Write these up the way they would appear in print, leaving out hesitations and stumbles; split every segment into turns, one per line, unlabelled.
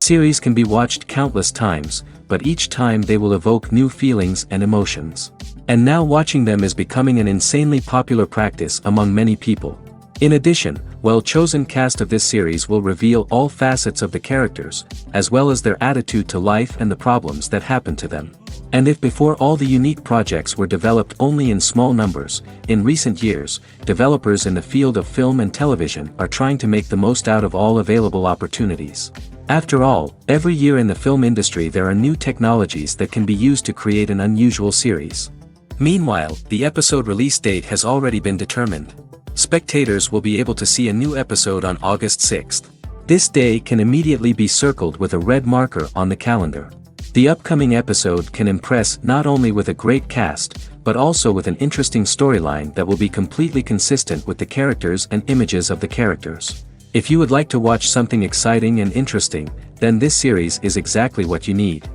Series can be watched countless times, but each time they will evoke new feelings and emotions. And now watching them is becoming an insanely popular practice among many people. In addition, well-chosen cast of this series will reveal all facets of the characters, as well as their attitude to life and the problems that happen to them. And if before all the unique projects were developed only in small numbers, in recent years, developers in the field of film and television are trying to make the most out of all available opportunities. After all, every year in the film industry there are new technologies that can be used to create an unusual series. Meanwhile, the episode release date has already been determined. Spectators will be able to see a new episode on August 6th. This day can immediately be circled with a red marker on the calendar. The upcoming episode can impress not only with a great cast, but also with an interesting storyline that will be completely consistent with the characters and images of the characters. If you would like to watch something exciting and interesting, then this series is exactly what you need.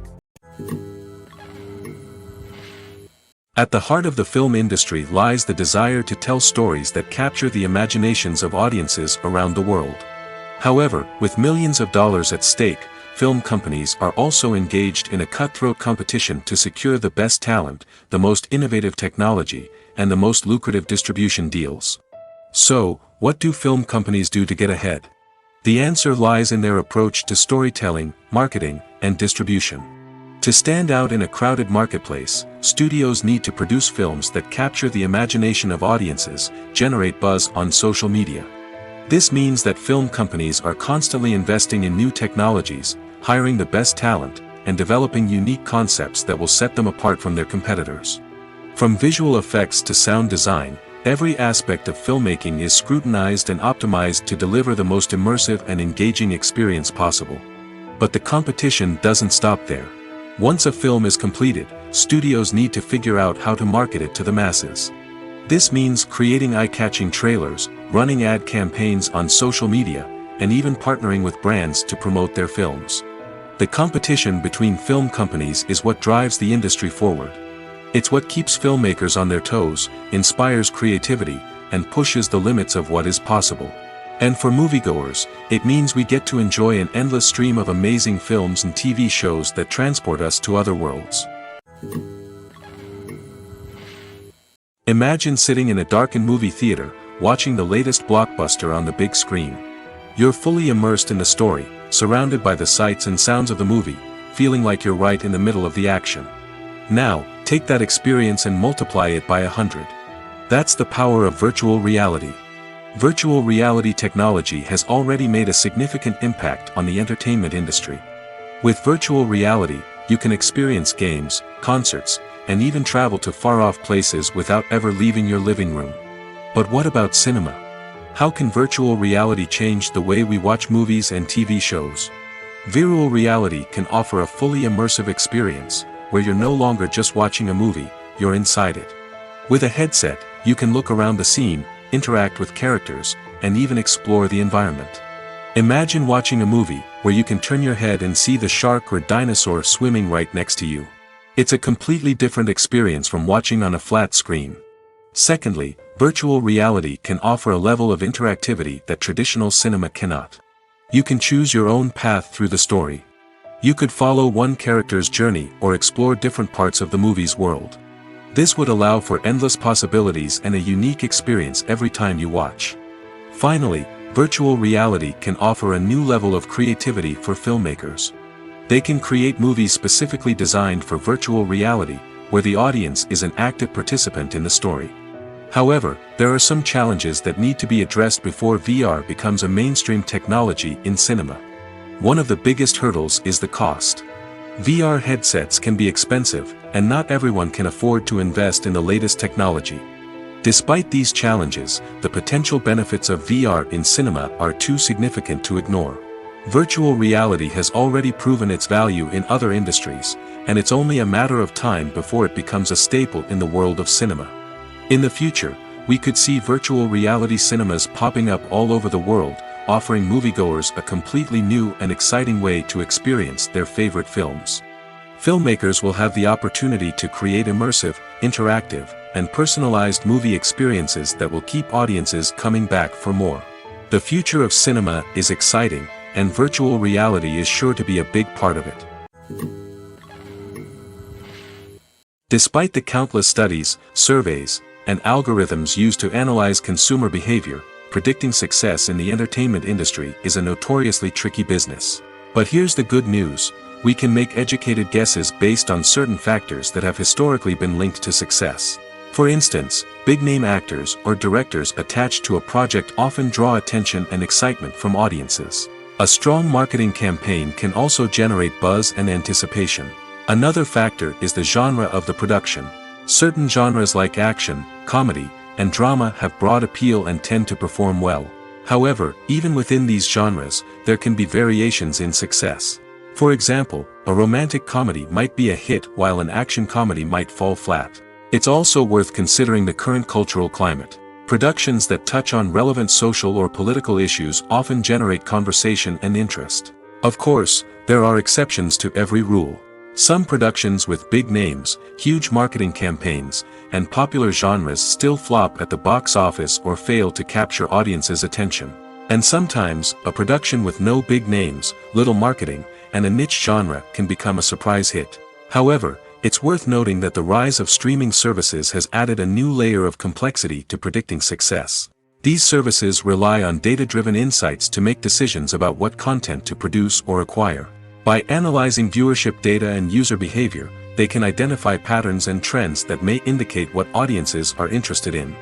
At the heart of the film industry lies the desire to tell stories that capture the imaginations of audiences around the world. However, with millions of dollars at stake, film companies are also engaged in a cutthroat competition to secure the best talent, the most innovative technology, and the most lucrative distribution deals. So, what do film companies do to get ahead? The answer lies in their approach to storytelling, marketing, and distribution. To stand out in a crowded marketplace, studios need to produce films that capture the imagination of audiences, generate buzz on social media. This means that film companies are constantly investing in new technologies, hiring the best talent, and developing unique concepts that will set them apart from their competitors. From visual effects to sound design, every aspect of filmmaking is scrutinized and optimized to deliver the most immersive and engaging experience possible. But the competition doesn't stop there. Once a film is completed, studios need to figure out how to market it to the masses. This means creating eye-catching trailers, running ad campaigns on social media, and even partnering with brands to promote their films. The competition between film companies is what drives the industry forward. It's what keeps filmmakers on their toes, inspires creativity, and pushes the limits of what is possible. And for moviegoers, it means we get to enjoy an endless stream of amazing films and TV shows that transport us to other worlds. Imagine sitting in a darkened movie theater, watching the latest blockbuster on the big screen. You're fully immersed in the story, surrounded by the sights and sounds of the movie, feeling like you're right in the middle of the action. Now, take that experience and multiply it by 100. That's the power of virtual reality. Virtual reality technology has already made a significant impact on the entertainment industry. With virtual reality, you can experience games, concerts, and even travel to far-off places without ever leaving your living room. But what about cinema? How can virtual reality change the way we watch movies and TV shows? Virtual reality can offer a fully immersive experience, where you're no longer just watching a movie, you're inside it. With a headset, you can look around the scene, interact with characters, and even explore the environment. Imagine watching a movie where you can turn your head and see the shark or dinosaur swimming right next to you. It's a completely different experience from watching on a flat screen. Secondly, virtual reality can offer a level of interactivity that traditional cinema cannot. You can choose your own path through the story. You could follow one character's journey or explore different parts of the movie's world. This would allow for endless possibilities and a unique experience every time you watch. Finally, virtual reality can offer a new level of creativity for filmmakers. They can create movies specifically designed for virtual reality, where the audience is an active participant in the story. However, there are some challenges that need to be addressed before VR becomes a mainstream technology in cinema. One of the biggest hurdles is the cost. VR headsets can be expensive, and not everyone can afford to invest in the latest technology. Despite these challenges, the potential benefits of VR in cinema are too significant to ignore. Virtual reality has already proven its value in other industries, and it's only a matter of time before it becomes a staple in the world of cinema. In the future, we could see virtual reality cinemas popping up all over the world, offering moviegoers a completely new and exciting way to experience their favorite films. Filmmakers will have the opportunity to create immersive, interactive, and personalized movie experiences that will keep audiences coming back for more. The future of cinema is exciting, and virtual reality is sure to be a big part of it. Despite the countless studies, surveys, and algorithms used to analyze consumer behavior, predicting success in the entertainment industry is a notoriously tricky business. But here's the good news: we can make educated guesses based on certain factors that have historically been linked to success. For instance, big-name actors or directors attached to a project often draw attention and excitement from audiences. A strong marketing campaign can also generate buzz and anticipation. Another factor is the genre of the production. Certain genres like action, comedy, and drama have broad appeal and tend to perform well. However, even within these genres, there can be variations in success. For example, a romantic comedy might be a hit while an action comedy might fall flat. It's also worth considering the current cultural climate. Productions that touch on relevant social or political issues often generate conversation and interest. Of course, there are exceptions to every rule. Some productions with big names, huge marketing campaigns, and popular genres still flop at the box office or fail to capture audiences' attention. And sometimes, a production with no big names, little marketing, and a niche genre can become a surprise hit. However, it's worth noting that the rise of streaming services has added a new layer of complexity to predicting success. These services rely on data-driven insights to make decisions about what content to produce or acquire. By analyzing viewership data and user behavior, they can identify patterns and trends that may indicate what audiences are interested in.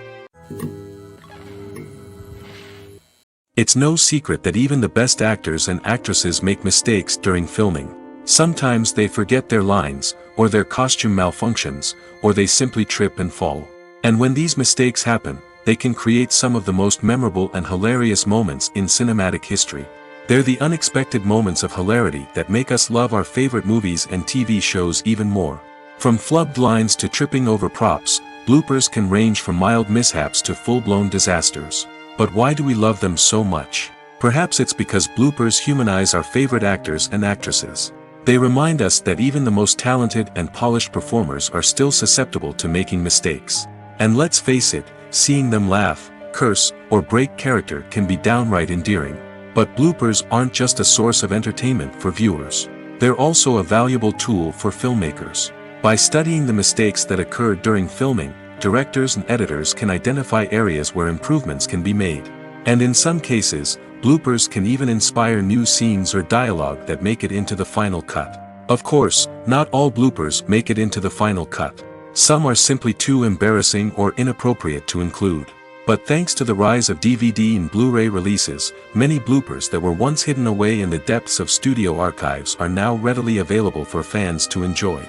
It's no secret that even the best actors and actresses make mistakes during filming. Sometimes they forget their lines, or their costume malfunctions, or they simply trip and fall. And when these mistakes happen, they can create some of the most memorable and hilarious moments in cinematic history. They're the unexpected moments of hilarity that make us love our favorite movies and TV shows even more. From flubbed lines to tripping over props, bloopers can range from mild mishaps to full-blown disasters. But why do we love them so much? Perhaps it's because bloopers humanize our favorite actors and actresses. They remind us that even the most talented and polished performers are still susceptible to making mistakes. And let's face it, seeing them laugh, curse, or break character can be downright endearing. But bloopers aren't just a source of entertainment for viewers. They're also a valuable tool for filmmakers. By studying the mistakes that occur during filming, directors and editors can identify areas where improvements can be made. And in some cases, bloopers can even inspire new scenes or dialogue that make it into the final cut. Of course, not all bloopers make it into the final cut. Some are simply too embarrassing or inappropriate to include. But thanks to the rise of DVD and Blu-ray releases, many bloopers that were once hidden away in the depths of studio archives are now readily available for fans to enjoy.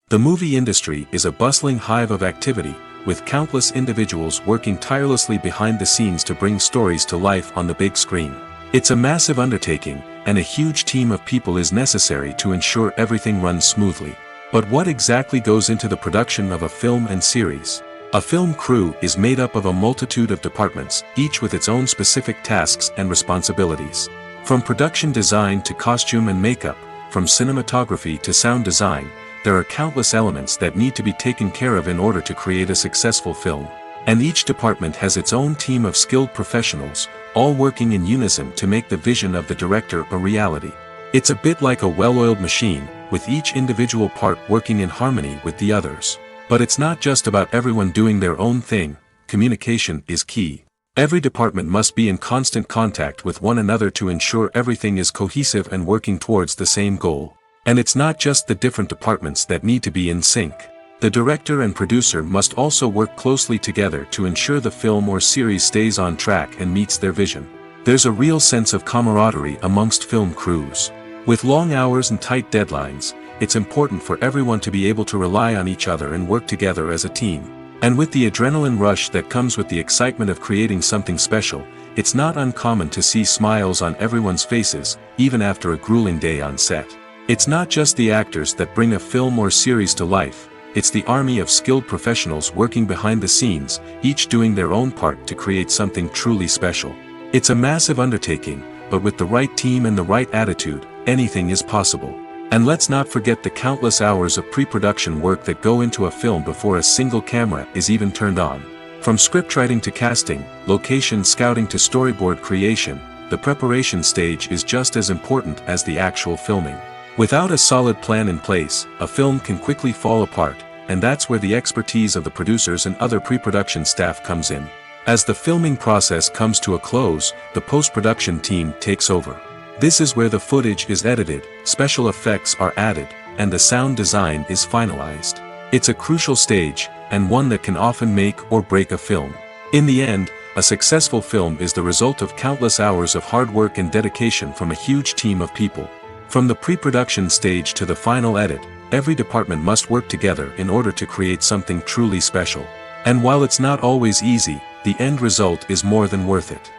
The movie industry is a bustling hive of activity, with countless individuals working tirelessly behind the scenes to bring stories to life on the big screen. It's a massive undertaking, and a huge team of people is necessary to ensure everything runs smoothly. But what exactly goes into the production of a film and series? A film crew is made up of a multitude of departments, each with its own specific tasks and responsibilities. From production design to costume and makeup, from cinematography to sound design, there are countless elements that need to be taken care of in order to create a successful film. And each department has its own team of skilled professionals, all working in unison to make the vision of the director a reality. It's a bit like a well-oiled machine, with each individual part working in harmony with the others. But it's not just about everyone doing their own thing. Communication is key. Every department must be in constant contact with one another to ensure everything is cohesive and working towards the same goal. And it's not just the different departments that need to be in sync. The director and producer must also work closely together to ensure the film or series stays on track and meets their vision. There's a real sense of camaraderie amongst film crews. With long hours and tight deadlines, it's important for everyone to be able to rely on each other and work together as a team. And with the adrenaline rush that comes with the excitement of creating something special, it's not uncommon to see smiles on everyone's faces, even after a grueling day on set. It's not just the actors that bring a film or series to life, it's the army of skilled professionals working behind the scenes, each doing their own part to create something truly special. It's a massive undertaking, but with the right team and the right attitude, anything is possible. And let's not forget the countless hours of pre-production work that go into a film before a single camera is even turned on. From scriptwriting to casting, location scouting to storyboard creation, the preparation stage is just as important as the actual filming. Without a solid plan in place, a film can quickly fall apart, and that's where the expertise of the producers and other pre-production staff comes in. As the filming process comes to a close, the post-production team takes over. This is where the footage is edited, special effects are added, and the sound design is finalized. It's a crucial stage, and one that can often make or break a film. In the end, a successful film is the result of countless hours of hard work and dedication from a huge team of people. From the pre-production stage to the final edit, every department must work together in order to create something truly special. And while it's not always easy, the end result is more than worth it.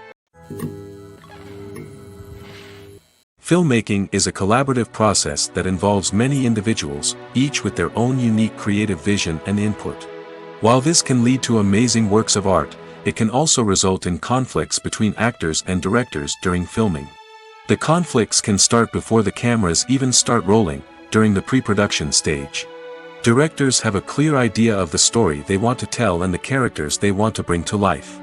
Filmmaking is a collaborative process that involves many individuals, each with their own unique creative vision and input. While this can lead to amazing works of art, it can also result in conflicts between actors and directors during filming. The conflicts can start before the cameras even start rolling, during the pre-production stage. Directors have a clear idea of the story they want to tell and the characters they want to bring to life.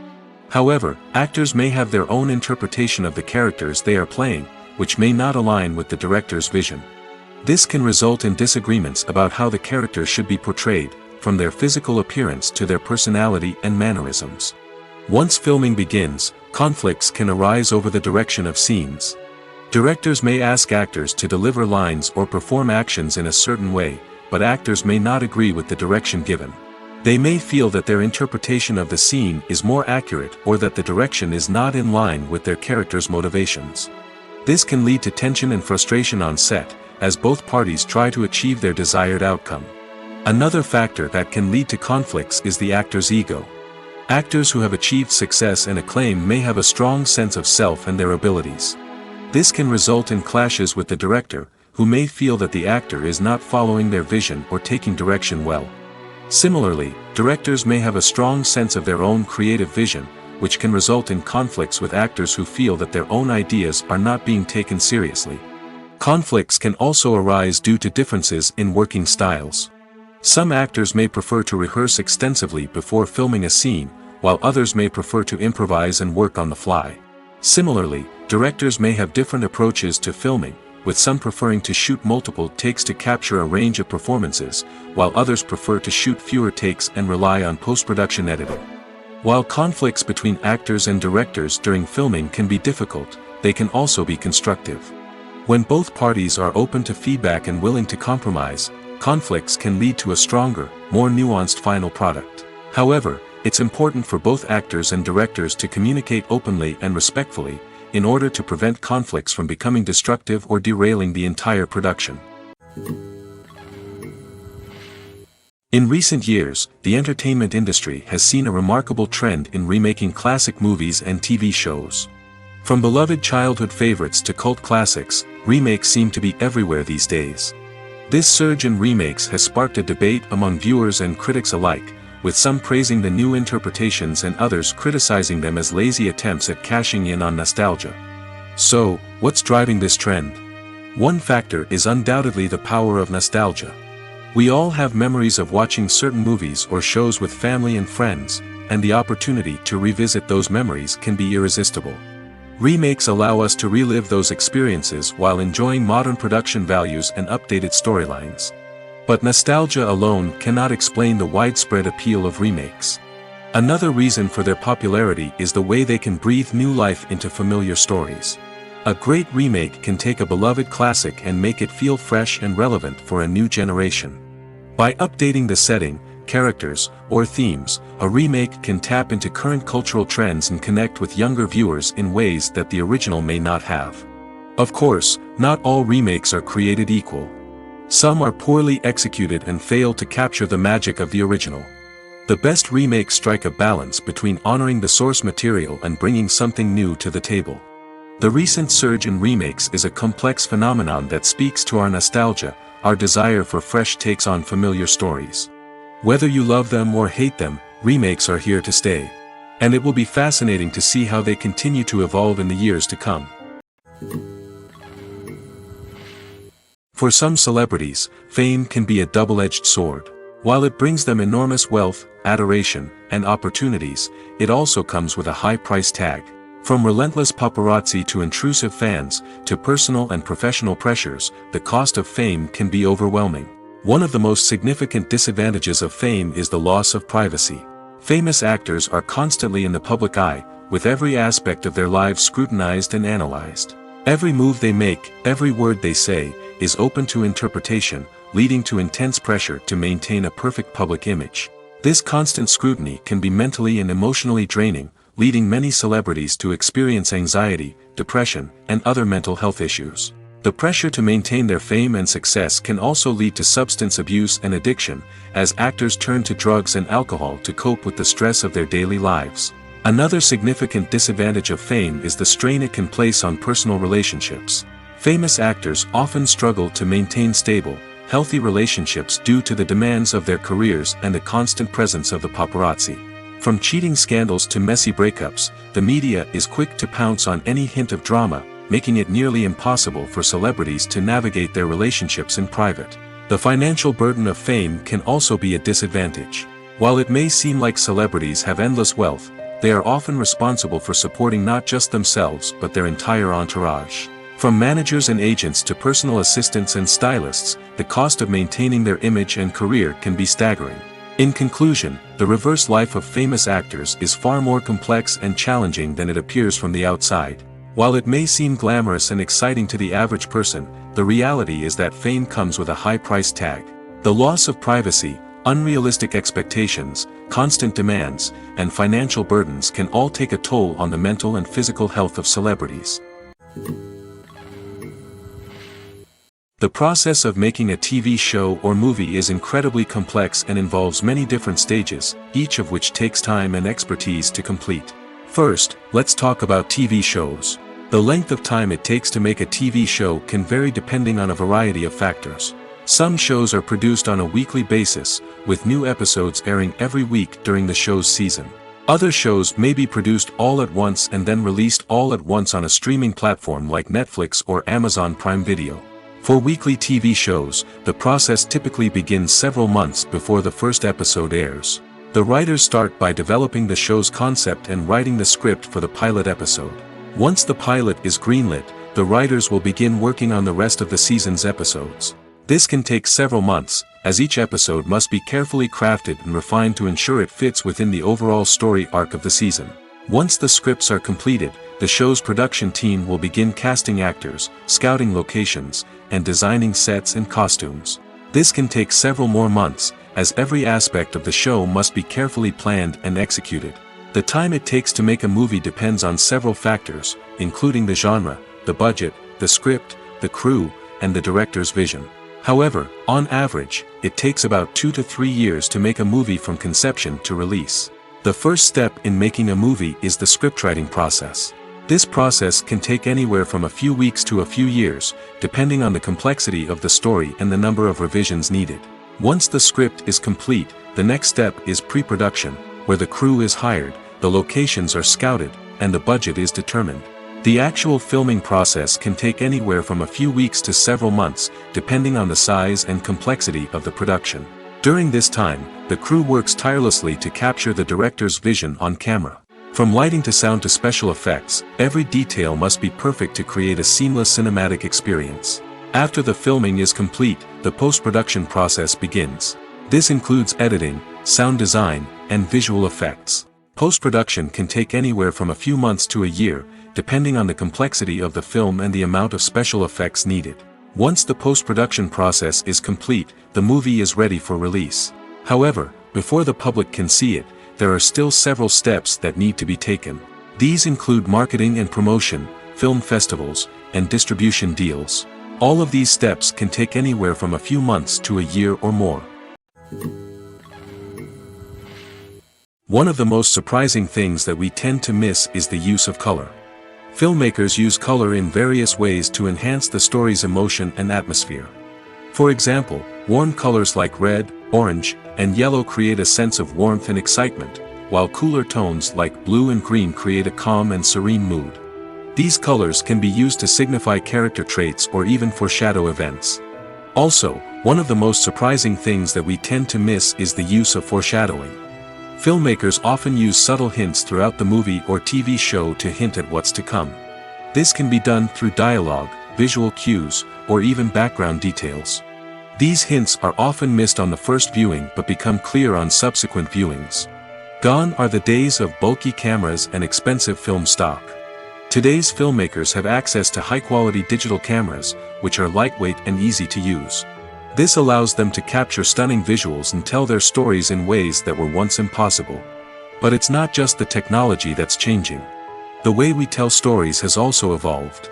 However, actors may have their own interpretation of the characters they are playing, which may not align with the director's vision. This can result in disagreements about how the characters should be portrayed, from their physical appearance to their personality and mannerisms. Once filming begins, conflicts can arise over the direction of scenes. Directors may ask actors to deliver lines or perform actions in a certain way, but actors may not agree with the direction given. They may feel that their interpretation of the scene is more accurate or that the direction is not in line with their character's motivations. This can lead to tension and frustration on set, as both parties try to achieve their desired outcome. Another factor that can lead to conflicts is the actor's ego. Actors who have achieved success and acclaim may have a strong sense of self and their abilities. This can result in clashes with the director, who may feel that the actor is not following their vision or taking direction well. Similarly, directors may have a strong sense of their own creative vision, which can result in conflicts with actors who feel that their own ideas are not being taken seriously. Conflicts can also arise due to differences in working styles. Some actors may prefer to rehearse extensively before filming a scene, while others may prefer to improvise and work on the fly. Similarly, directors may have different approaches to filming, with some preferring to shoot multiple takes to capture a range of performances, while others prefer to shoot fewer takes and rely on post-production editing. While conflicts between actors and directors during filming can be difficult, they can also be constructive. When both parties are open to feedback and willing to compromise, conflicts can lead to a stronger, more nuanced final product. However, it's important for both actors and directors to communicate openly and respectfully, in order to prevent conflicts from becoming destructive or derailing the entire production. In recent years, the entertainment industry has seen a remarkable trend in remaking classic movies and TV shows. From beloved childhood favorites to cult classics, remakes seem to be everywhere these days. This surge in remakes has sparked a debate among viewers and critics alike, with some praising the new interpretations and others criticizing them as lazy attempts at cashing in on nostalgia. So, what's driving this trend? One factor is undoubtedly the power of nostalgia. We all have memories of watching certain movies or shows with family and friends, and the opportunity to revisit those memories can be irresistible. Remakes allow us to relive those experiences while enjoying modern production values and updated storylines. But nostalgia alone cannot explain the widespread appeal of remakes. Another reason for their popularity is the way they can breathe new life into familiar stories. A great remake can take a beloved classic and make it feel fresh and relevant for a new generation. By updating the setting, characters, or themes, a remake can tap into current cultural trends and connect with younger viewers in ways that the original may not have. Of course, not all remakes are created equal. Some are poorly executed and fail to capture the magic of the original. The best remakes strike a balance between honoring the source material and bringing something new to the table. The recent surge in remakes is a complex phenomenon that speaks to our nostalgia, our desire for fresh takes on familiar stories. Whether you love them or hate them, remakes are here to stay. And it will be fascinating to see how they continue to evolve in the years to come. For some celebrities, fame can be a double-edged sword. While it brings them enormous wealth, adoration, and opportunities, it also comes with a high price tag. From relentless paparazzi to intrusive fans, to personal and professional pressures, the cost of fame can be overwhelming. One of the most significant disadvantages of fame is the loss of privacy. Famous actors are constantly in the public eye, with every aspect of their lives scrutinized and analyzed. Every move they make, every word they say, is open to interpretation, leading to intense pressure to maintain a perfect public image. This constant scrutiny can be mentally and emotionally draining, leading many celebrities to experience anxiety, depression, and other mental health issues. The pressure to maintain their fame and success can also lead to substance abuse and addiction, as actors turn to drugs and alcohol to cope with the stress of their daily lives. Another significant disadvantage of fame is the strain it can place on personal relationships. Famous actors often struggle to maintain stable, healthy relationships due to the demands of their careers and the constant presence of the paparazzi. From cheating scandals to messy breakups, the media is quick to pounce on any hint of drama, making it nearly impossible for celebrities to navigate their relationships in private. The financial burden of fame can also be a disadvantage. While it may seem like celebrities have endless wealth, they are often responsible for supporting not just themselves but their entire entourage. From managers and agents to personal assistants and stylists, the cost of maintaining their image and career can be staggering. In conclusion, the reverse life of famous actors is far more complex and challenging than it appears from the outside. While it may seem glamorous and exciting to the average person, the reality is that fame comes with a high price tag. The loss of privacy, unrealistic expectations, constant demands, and financial burdens can all take a toll on the mental and physical health of celebrities. The process of making a TV show or movie is incredibly complex and involves many different stages, each of which takes time and expertise to complete. First, let's talk about TV shows. The length of time it takes to make a TV show can vary depending on a variety of factors. Some shows are produced on a weekly basis, with new episodes airing every week during the show's season. Other shows may be produced all at once and then released all at once on a streaming platform like Netflix or Amazon Prime Video. For weekly TV shows, the process typically begins several months before the first episode airs. The writers start by developing the show's concept and writing the script for the pilot episode. Once the pilot is greenlit, the writers will begin working on the rest of the season's episodes. This can take several months, as each episode must be carefully crafted and refined to ensure it fits within the overall story arc of the season. Once the scripts are completed, the show's production team will begin casting actors, scouting locations, and designing sets and costumes. This can take several more months, as every aspect of the show must be carefully planned and executed. The time it takes to make a movie depends on several factors, including the genre, the budget, the script, the crew, and the director's vision. However, on average, it takes about 2 to 3 years to make a movie from conception to release. The first step in making a movie is the scriptwriting process. This process can take anywhere from a few weeks to a few years, depending on the complexity of the story and the number of revisions needed. Once the script is complete, the next step is pre-production, where the crew is hired, the locations are scouted, and the budget is determined. The actual filming process can take anywhere from a few weeks to several months, depending on the size and complexity of the production. During this time, the crew works tirelessly to capture the director's vision on camera. From lighting to sound to special effects, every detail must be perfect to create a seamless cinematic experience. After the filming is complete, the post-production process begins. This includes editing, sound design, and visual effects. Post-production can take anywhere from a few months to a year, depending on the complexity of the film and the amount of special effects needed. Once the post-production process is complete, the movie is ready for release. However, before the public can see it, there are still several steps that need to be taken. These include marketing and promotion, film festivals, and distribution deals. All of these steps can take anywhere from a few months to a year or more. One of the most surprising things that we tend to miss is the use of color. Filmmakers use color in various ways to enhance the story's emotion and atmosphere. For example, warm colors like red, orange, and yellow create a sense of warmth and excitement, while cooler tones like blue and green create a calm and serene mood. These colors can be used to signify character traits or even foreshadow events. Also, one of the most surprising things that we tend to miss is the use of foreshadowing. Filmmakers often use subtle hints throughout the movie or TV show to hint at what's to come. This can be done through dialogue, visual cues, or even background details. These hints are often missed on the first viewing but become clear on subsequent viewings. Gone are the days of bulky cameras and expensive film stock. Today's filmmakers have access to high-quality digital cameras, which are lightweight and easy to use. This allows them to capture stunning visuals and tell their stories in ways that were once impossible. But it's not just the technology that's changing. The way we tell stories has also evolved.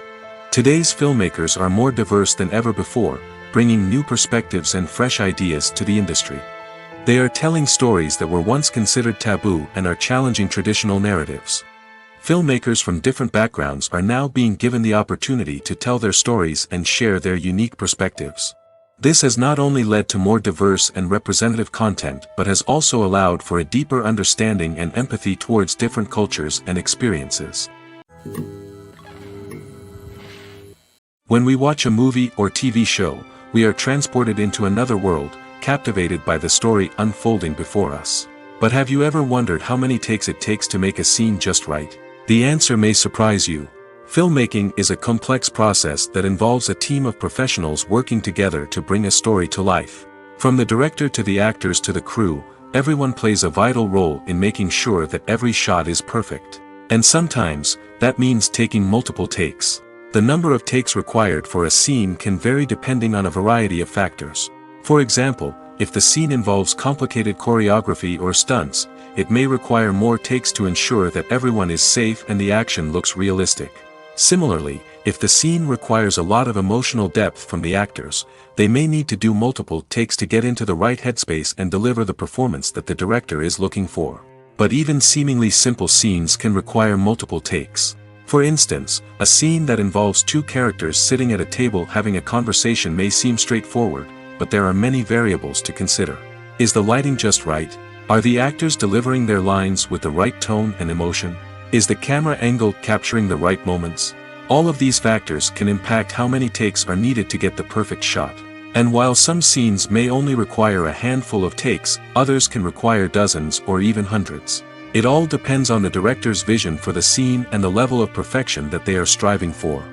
Today's filmmakers are more diverse than ever before, bringing new perspectives and fresh ideas to the industry. They are telling stories that were once considered taboo and are challenging traditional narratives. Filmmakers from different backgrounds are now being given the opportunity to tell their stories and share their unique perspectives. This has not only led to more diverse and representative content but has also allowed for a deeper understanding and empathy towards different cultures and experiences. When we watch a movie or TV show, we are transported into another world, captivated by the story unfolding before us. But have you ever wondered how many takes it takes to make a scene just right? The answer may surprise you. Filmmaking is a complex process that involves a team of professionals working together to bring a story to life. From the director to the actors to the crew, everyone plays a vital role in making sure that every shot is perfect. And sometimes, that means taking multiple takes. The number of takes required for a scene can vary depending on a variety of factors. For example, if the scene involves complicated choreography or stunts, it may require more takes to ensure that everyone is safe and the action looks realistic. Similarly, if the scene requires a lot of emotional depth from the actors, they may need to do multiple takes to get into the right headspace and deliver the performance that the director is looking for. But even seemingly simple scenes can require multiple takes. For instance, a scene that involves two characters sitting at a table having a conversation may seem straightforward, but there are many variables to consider. Is the lighting just right? Are the actors delivering their lines with the right tone and emotion? Is the camera angle capturing the right moments? All of these factors can impact how many takes are needed to get the perfect shot. And while some scenes may only require a handful of takes, others can require dozens or even hundreds. It all depends on the director's vision for the scene and the level of perfection that they are striving for.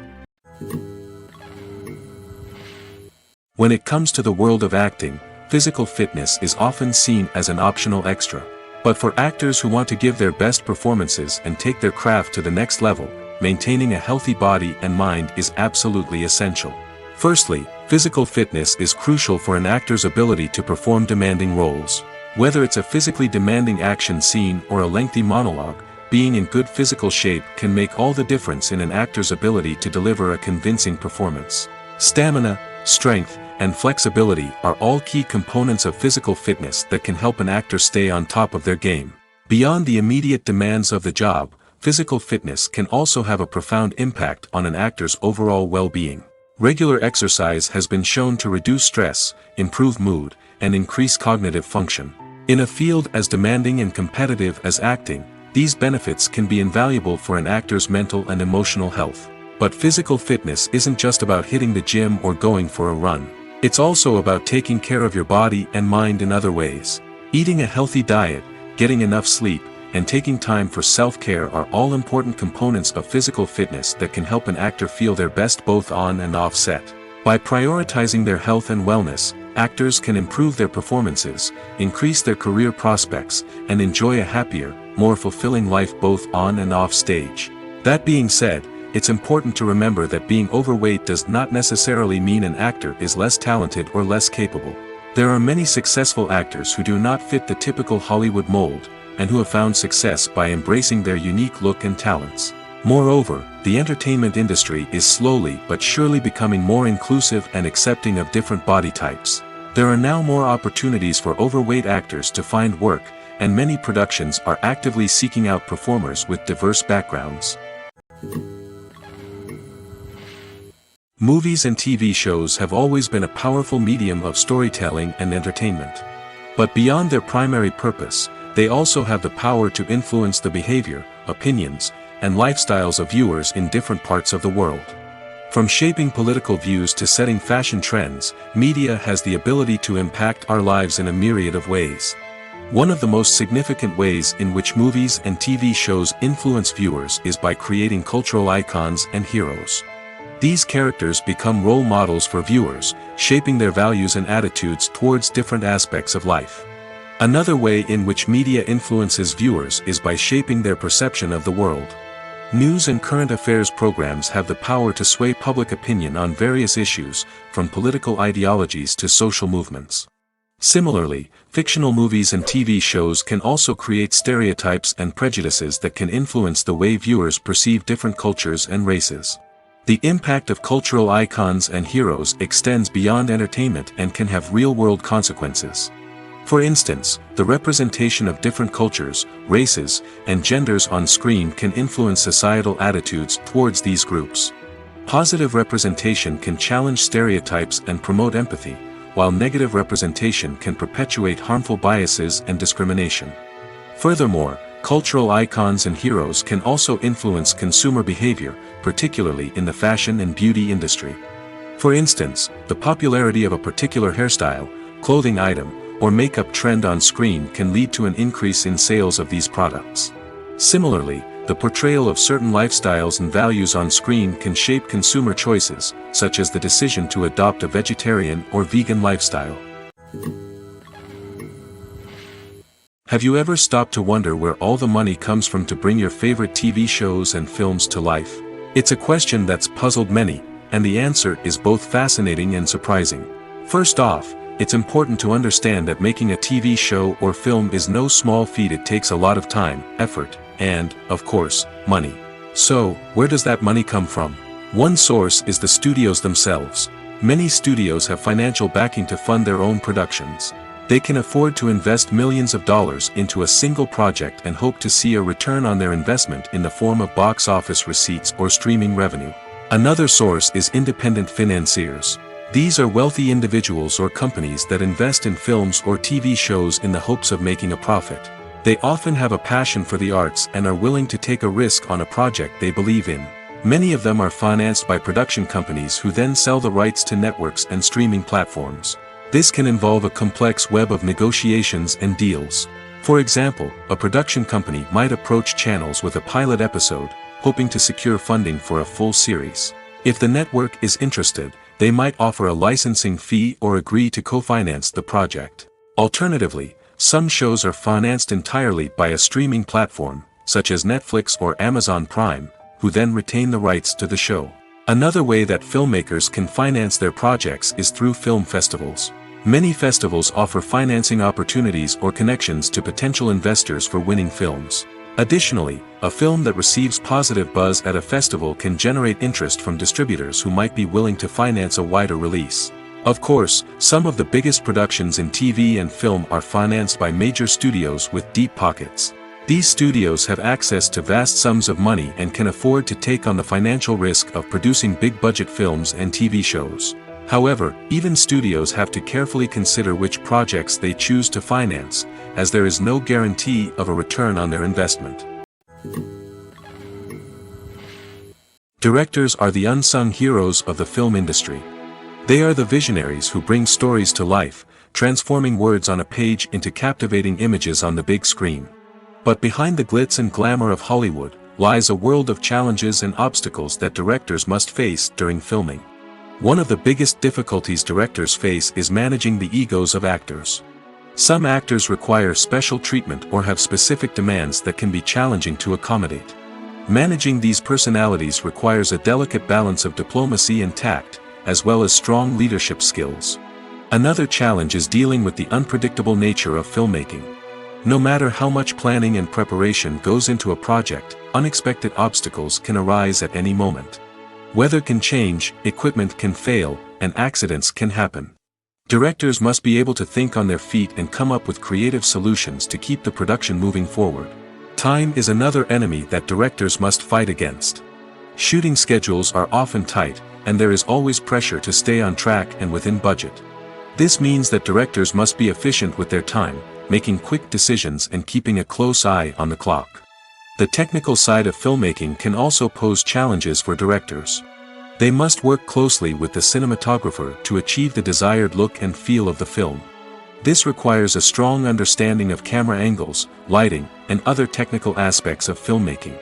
When it comes to the world of acting, physical fitness is often seen as an optional extra. But for actors who want to give their best performances and take their craft to the next level, maintaining a healthy body and mind is absolutely essential. Firstly, physical fitness is crucial for an actor's ability to perform demanding roles. Whether it's a physically demanding action scene or a lengthy monologue, being in good physical shape can make all the difference in an actor's ability to deliver a convincing performance. Stamina, strength, and flexibility are all key components of physical fitness that can help an actor stay on top of their game. Beyond the immediate demands of the job, physical fitness can also have a profound impact on an actor's overall well-being. Regular exercise has been shown to reduce stress, improve mood, and increase cognitive function. In a field as demanding and competitive as acting, these benefits can be invaluable for an actor's mental and emotional health. But physical fitness isn't just about hitting the gym or going for a run. It's also about taking care of your body and mind in other ways. Eating a healthy diet, getting enough sleep, and taking time for self-care are all important components of physical fitness that can help an actor feel their best both on and off set. By prioritizing their health and wellness, actors can improve their performances, increase their career prospects, and enjoy a happier, more fulfilling life both on and off stage. That being said, it's important to remember that being overweight does not necessarily mean an actor is less talented or less capable. There are many successful actors who do not fit the typical Hollywood mold, and who have found success by embracing their unique look and talents. Moreover, the entertainment industry is slowly but surely becoming more inclusive and accepting of different body types. There are now more opportunities for overweight actors to find work, and many productions are actively seeking out performers with diverse backgrounds. Movies and TV shows have always been a powerful medium of storytelling and entertainment. But beyond their primary purpose, they also have the power to influence the behavior, opinions, and lifestyles of viewers in different parts of the world. From shaping political views to setting fashion trends, media has the ability to impact our lives in a myriad of ways. One of the most significant ways in which movies and TV shows influence viewers is by creating cultural icons and heroes. These characters become role models for viewers, shaping their values and attitudes towards different aspects of life. Another way in which media influences viewers is by shaping their perception of the world. News and current affairs programs have the power to sway public opinion on various issues, from political ideologies to social movements. Similarly, fictional movies and TV shows can also create stereotypes and prejudices that can influence the way viewers perceive different cultures and races. The impact of cultural icons and heroes extends beyond entertainment and can have real-world consequences. For instance, the representation of different cultures, races, and genders on screen can influence societal attitudes towards these groups. Positive representation can challenge stereotypes and promote empathy, while negative representation can perpetuate harmful biases and discrimination. Furthermore, cultural icons and heroes can also influence consumer behavior, particularly in the fashion and beauty industry. For instance, the popularity of a particular hairstyle, clothing item, or makeup trend on screen can lead to an increase in sales of these products. Similarly, the portrayal of certain lifestyles and values on screen can shape consumer choices, such as the decision to adopt a vegetarian or vegan lifestyle. Have you ever stopped to wonder where all the money comes from to bring your favorite TV shows and films to life? It's a question that's puzzled many, and the answer is both fascinating and surprising. First off, it's important to understand that making a TV show or film is no small feat. It takes a lot of time, effort, and, of course, money. So, where does that money come from? One source is the studios themselves. Many studios have financial backing to fund their own productions. They can afford to invest millions of dollars into a single project and hope to see a return on their investment in the form of box office receipts or streaming revenue. Another source is independent financiers. These are wealthy individuals or companies that invest in films or TV shows in the hopes of making a profit. They often have a passion for the arts and are willing to take a risk on a project they believe in. Many of them are financed by production companies who then sell the rights to networks and streaming platforms. This can involve a complex web of negotiations and deals. For example, a production company might approach channels with a pilot episode, hoping to secure funding for a full series. If the network is interested, they might offer a licensing fee or agree to co-finance the project. Alternatively, some shows are financed entirely by a streaming platform, such as Netflix or Amazon Prime, who then retain the rights to the show. Another way that filmmakers can finance their projects is through film festivals. Many festivals offer financing opportunities or connections to potential investors for winning films. Additionally, a film that receives positive buzz at a festival can generate interest from distributors who might be willing to finance a wider release. Of course, some of the biggest productions in TV and film are financed by major studios with deep pockets. These studios have access to vast sums of money and can afford to take on the financial risk of producing big-budget films and TV shows. However, even studios have to carefully consider which projects they choose to finance, as there is no guarantee of a return on their investment. Directors are the unsung heroes of the film industry. They are the visionaries who bring stories to life, transforming words on a page into captivating images on the big screen. But behind the glitz and glamour of Hollywood lies a world of challenges and obstacles that directors must face during filming. One of the biggest difficulties directors face is managing the egos of actors. Some actors require special treatment or have specific demands that can be challenging to accommodate. Managing these personalities requires a delicate balance of diplomacy and tact, as well as strong leadership skills. Another challenge is dealing with the unpredictable nature of filmmaking. No matter how much planning and preparation goes into a project, unexpected obstacles can arise at any moment. Weather can change, equipment can fail, and accidents can happen. Directors must be able to think on their feet and come up with creative solutions to keep the production moving forward. Time is another enemy that directors must fight against. Shooting schedules are often tight, and there is always pressure to stay on track and within budget. This means that directors must be efficient with their time, making quick decisions and keeping a close eye on the clock. The technical side of filmmaking can also pose challenges for directors. They must work closely with the cinematographer to achieve the desired look and feel of the film. This requires a strong understanding of camera angles, lighting, and other technical aspects of filmmaking.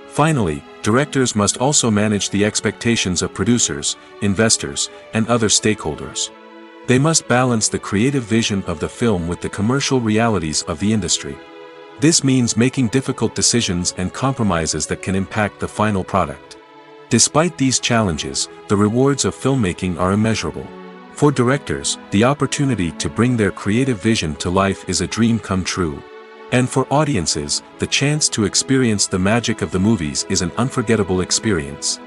Finally, directors must also manage the expectations of producers, investors, and other stakeholders. They must balance the creative vision of the film with the commercial realities of the industry. This means making difficult decisions and compromises that can impact the final product. Despite these challenges, the rewards of filmmaking are immeasurable. For directors, the opportunity to bring their creative vision to life is a dream come true. And for audiences, the chance to experience the magic of the movies is an unforgettable experience.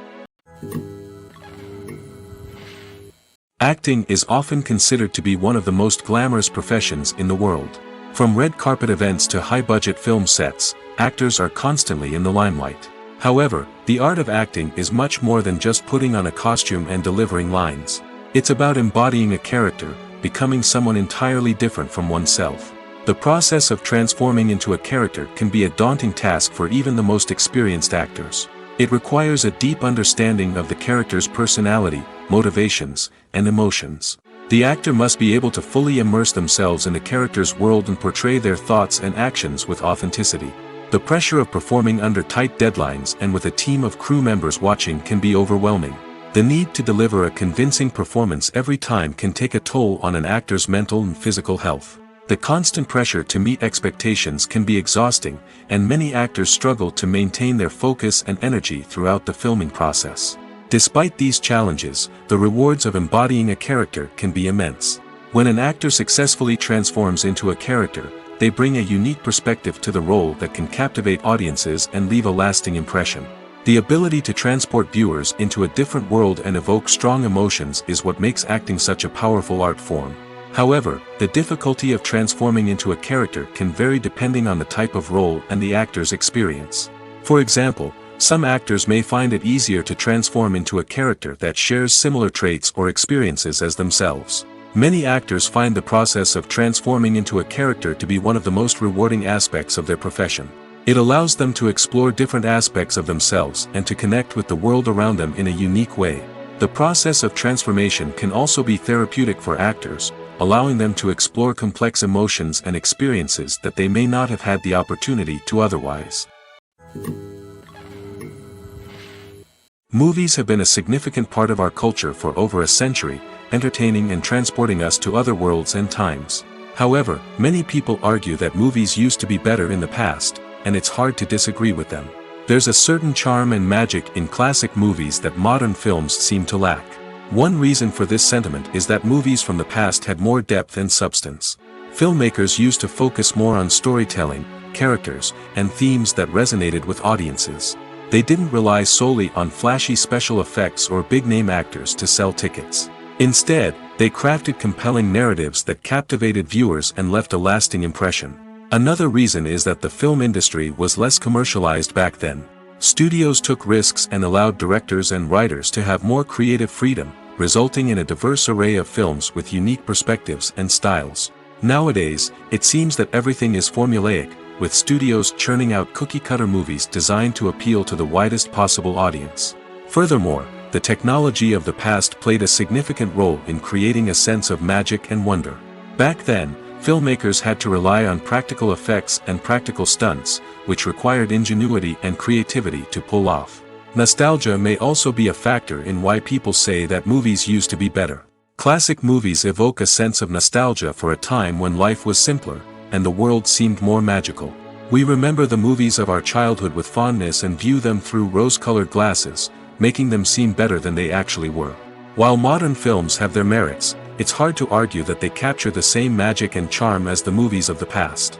Acting is often considered to be one of the most glamorous professions in the world. From red carpet events to high-budget film sets, actors are constantly in the limelight. However, the art of acting is much more than just putting on a costume and delivering lines. It's about embodying a character, becoming someone entirely different from oneself. The process of transforming into a character can be a daunting task for even the most experienced actors. It requires a deep understanding of the character's personality, motivations, and emotions. The actor must be able to fully immerse themselves in the character's world and portray their thoughts and actions with authenticity. The pressure of performing under tight deadlines and with a team of crew members watching can be overwhelming. The need to deliver a convincing performance every time can take a toll on an actor's mental and physical health. The constant pressure to meet expectations can be exhausting, and many actors struggle to maintain their focus and energy throughout the filming process. Despite these challenges, the rewards of embodying a character can be immense. When an actor successfully transforms into a character, they bring a unique perspective to the role that can captivate audiences and leave a lasting impression. The ability to transport viewers into a different world and evoke strong emotions is what makes acting such a powerful art form. However, the difficulty of transforming into a character can vary depending on the type of role and the actor's experience. For example, some actors may find it easier to transform into a character that shares similar traits or experiences as themselves. Many actors find the process of transforming into a character to be one of the most rewarding aspects of their profession. It allows them to explore different aspects of themselves and to connect with the world around them in a unique way. The process of transformation can also be therapeutic for actors, allowing them to explore complex emotions and experiences that they may not have had the opportunity to otherwise. Movies have been a significant part of our culture for over a century, entertaining and transporting us to other worlds and times. However, many people argue that movies used to be better in the past, and it's hard to disagree with them. There's a certain charm and magic in classic movies that modern films seem to lack. One reason for this sentiment is that movies from the past had more depth and substance. Filmmakers used to focus more on storytelling, characters, and themes that resonated with audiences. They didn't rely solely on flashy special effects or big-name actors to sell tickets. Instead, they crafted compelling narratives that captivated viewers and left a lasting impression. Another reason is that the film industry was less commercialized back then. Studios took risks and allowed directors and writers to have more creative freedom, resulting in a diverse array of films with unique perspectives and styles. Nowadays, it seems that everything is formulaic, with studios churning out cookie-cutter movies designed to appeal to the widest possible audience. Furthermore, the technology of the past played a significant role in creating a sense of magic and wonder. Back then, filmmakers had to rely on practical effects and practical stunts, which required ingenuity and creativity to pull off. Nostalgia may also be a factor in why people say that movies used to be better. Classic movies evoke a sense of nostalgia for a time when life was simpler, and the world seemed more magical. We remember the movies of our childhood with fondness and view them through rose-colored glasses, making them seem better than they actually were. While modern films have their merits, it's hard to argue that they capture the same magic and charm as the movies of the past.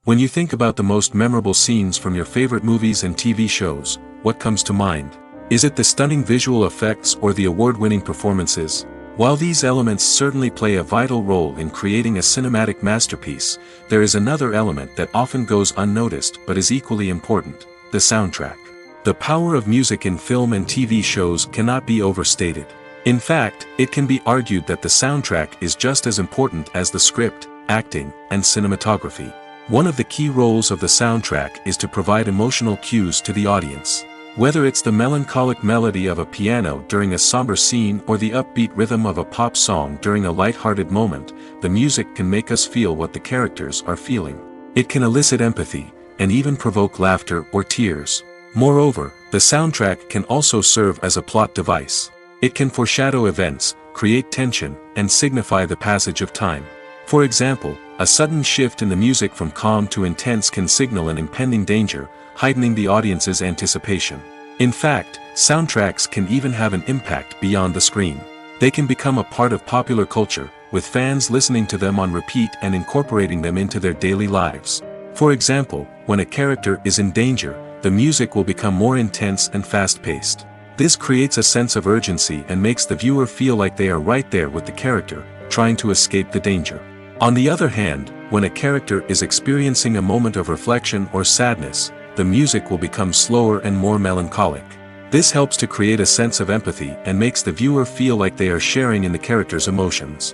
When you think about the most memorable scenes from your favorite movies and TV shows, what comes to mind? Is it the stunning visual effects or the award-winning performances? While these elements certainly play a vital role in creating a cinematic masterpiece, there is another element that often goes unnoticed but is equally important: the soundtrack. The power of music in film and TV shows cannot be overstated. In fact, it can be argued that the soundtrack is just as important as the script, acting, and cinematography. One of the key roles of the soundtrack is to provide emotional cues to the audience. Whether it's the melancholic melody of a piano during a somber scene or the upbeat rhythm of a pop song during a light-hearted moment, the music can make us feel what the characters are feeling. It can elicit empathy, and even provoke laughter or tears. Moreover, the soundtrack can also serve as a plot device. It can foreshadow events, create tension, and signify the passage of time. For example, a sudden shift in the music from calm to intense can signal an impending danger, heightening the audience's anticipation. In fact, soundtracks can even have an impact beyond the screen. They can become a part of popular culture, with fans listening to them on repeat and incorporating them into their daily lives. For example, when a character is in danger, the music will become more intense and fast-paced. This creates a sense of urgency and makes the viewer feel like they are right there with the character, trying to escape the danger. On the other hand, when a character is experiencing a moment of reflection or sadness, the music will become slower and more melancholic. This helps to create a sense of empathy and makes the viewer feel like they are sharing in the character's emotions.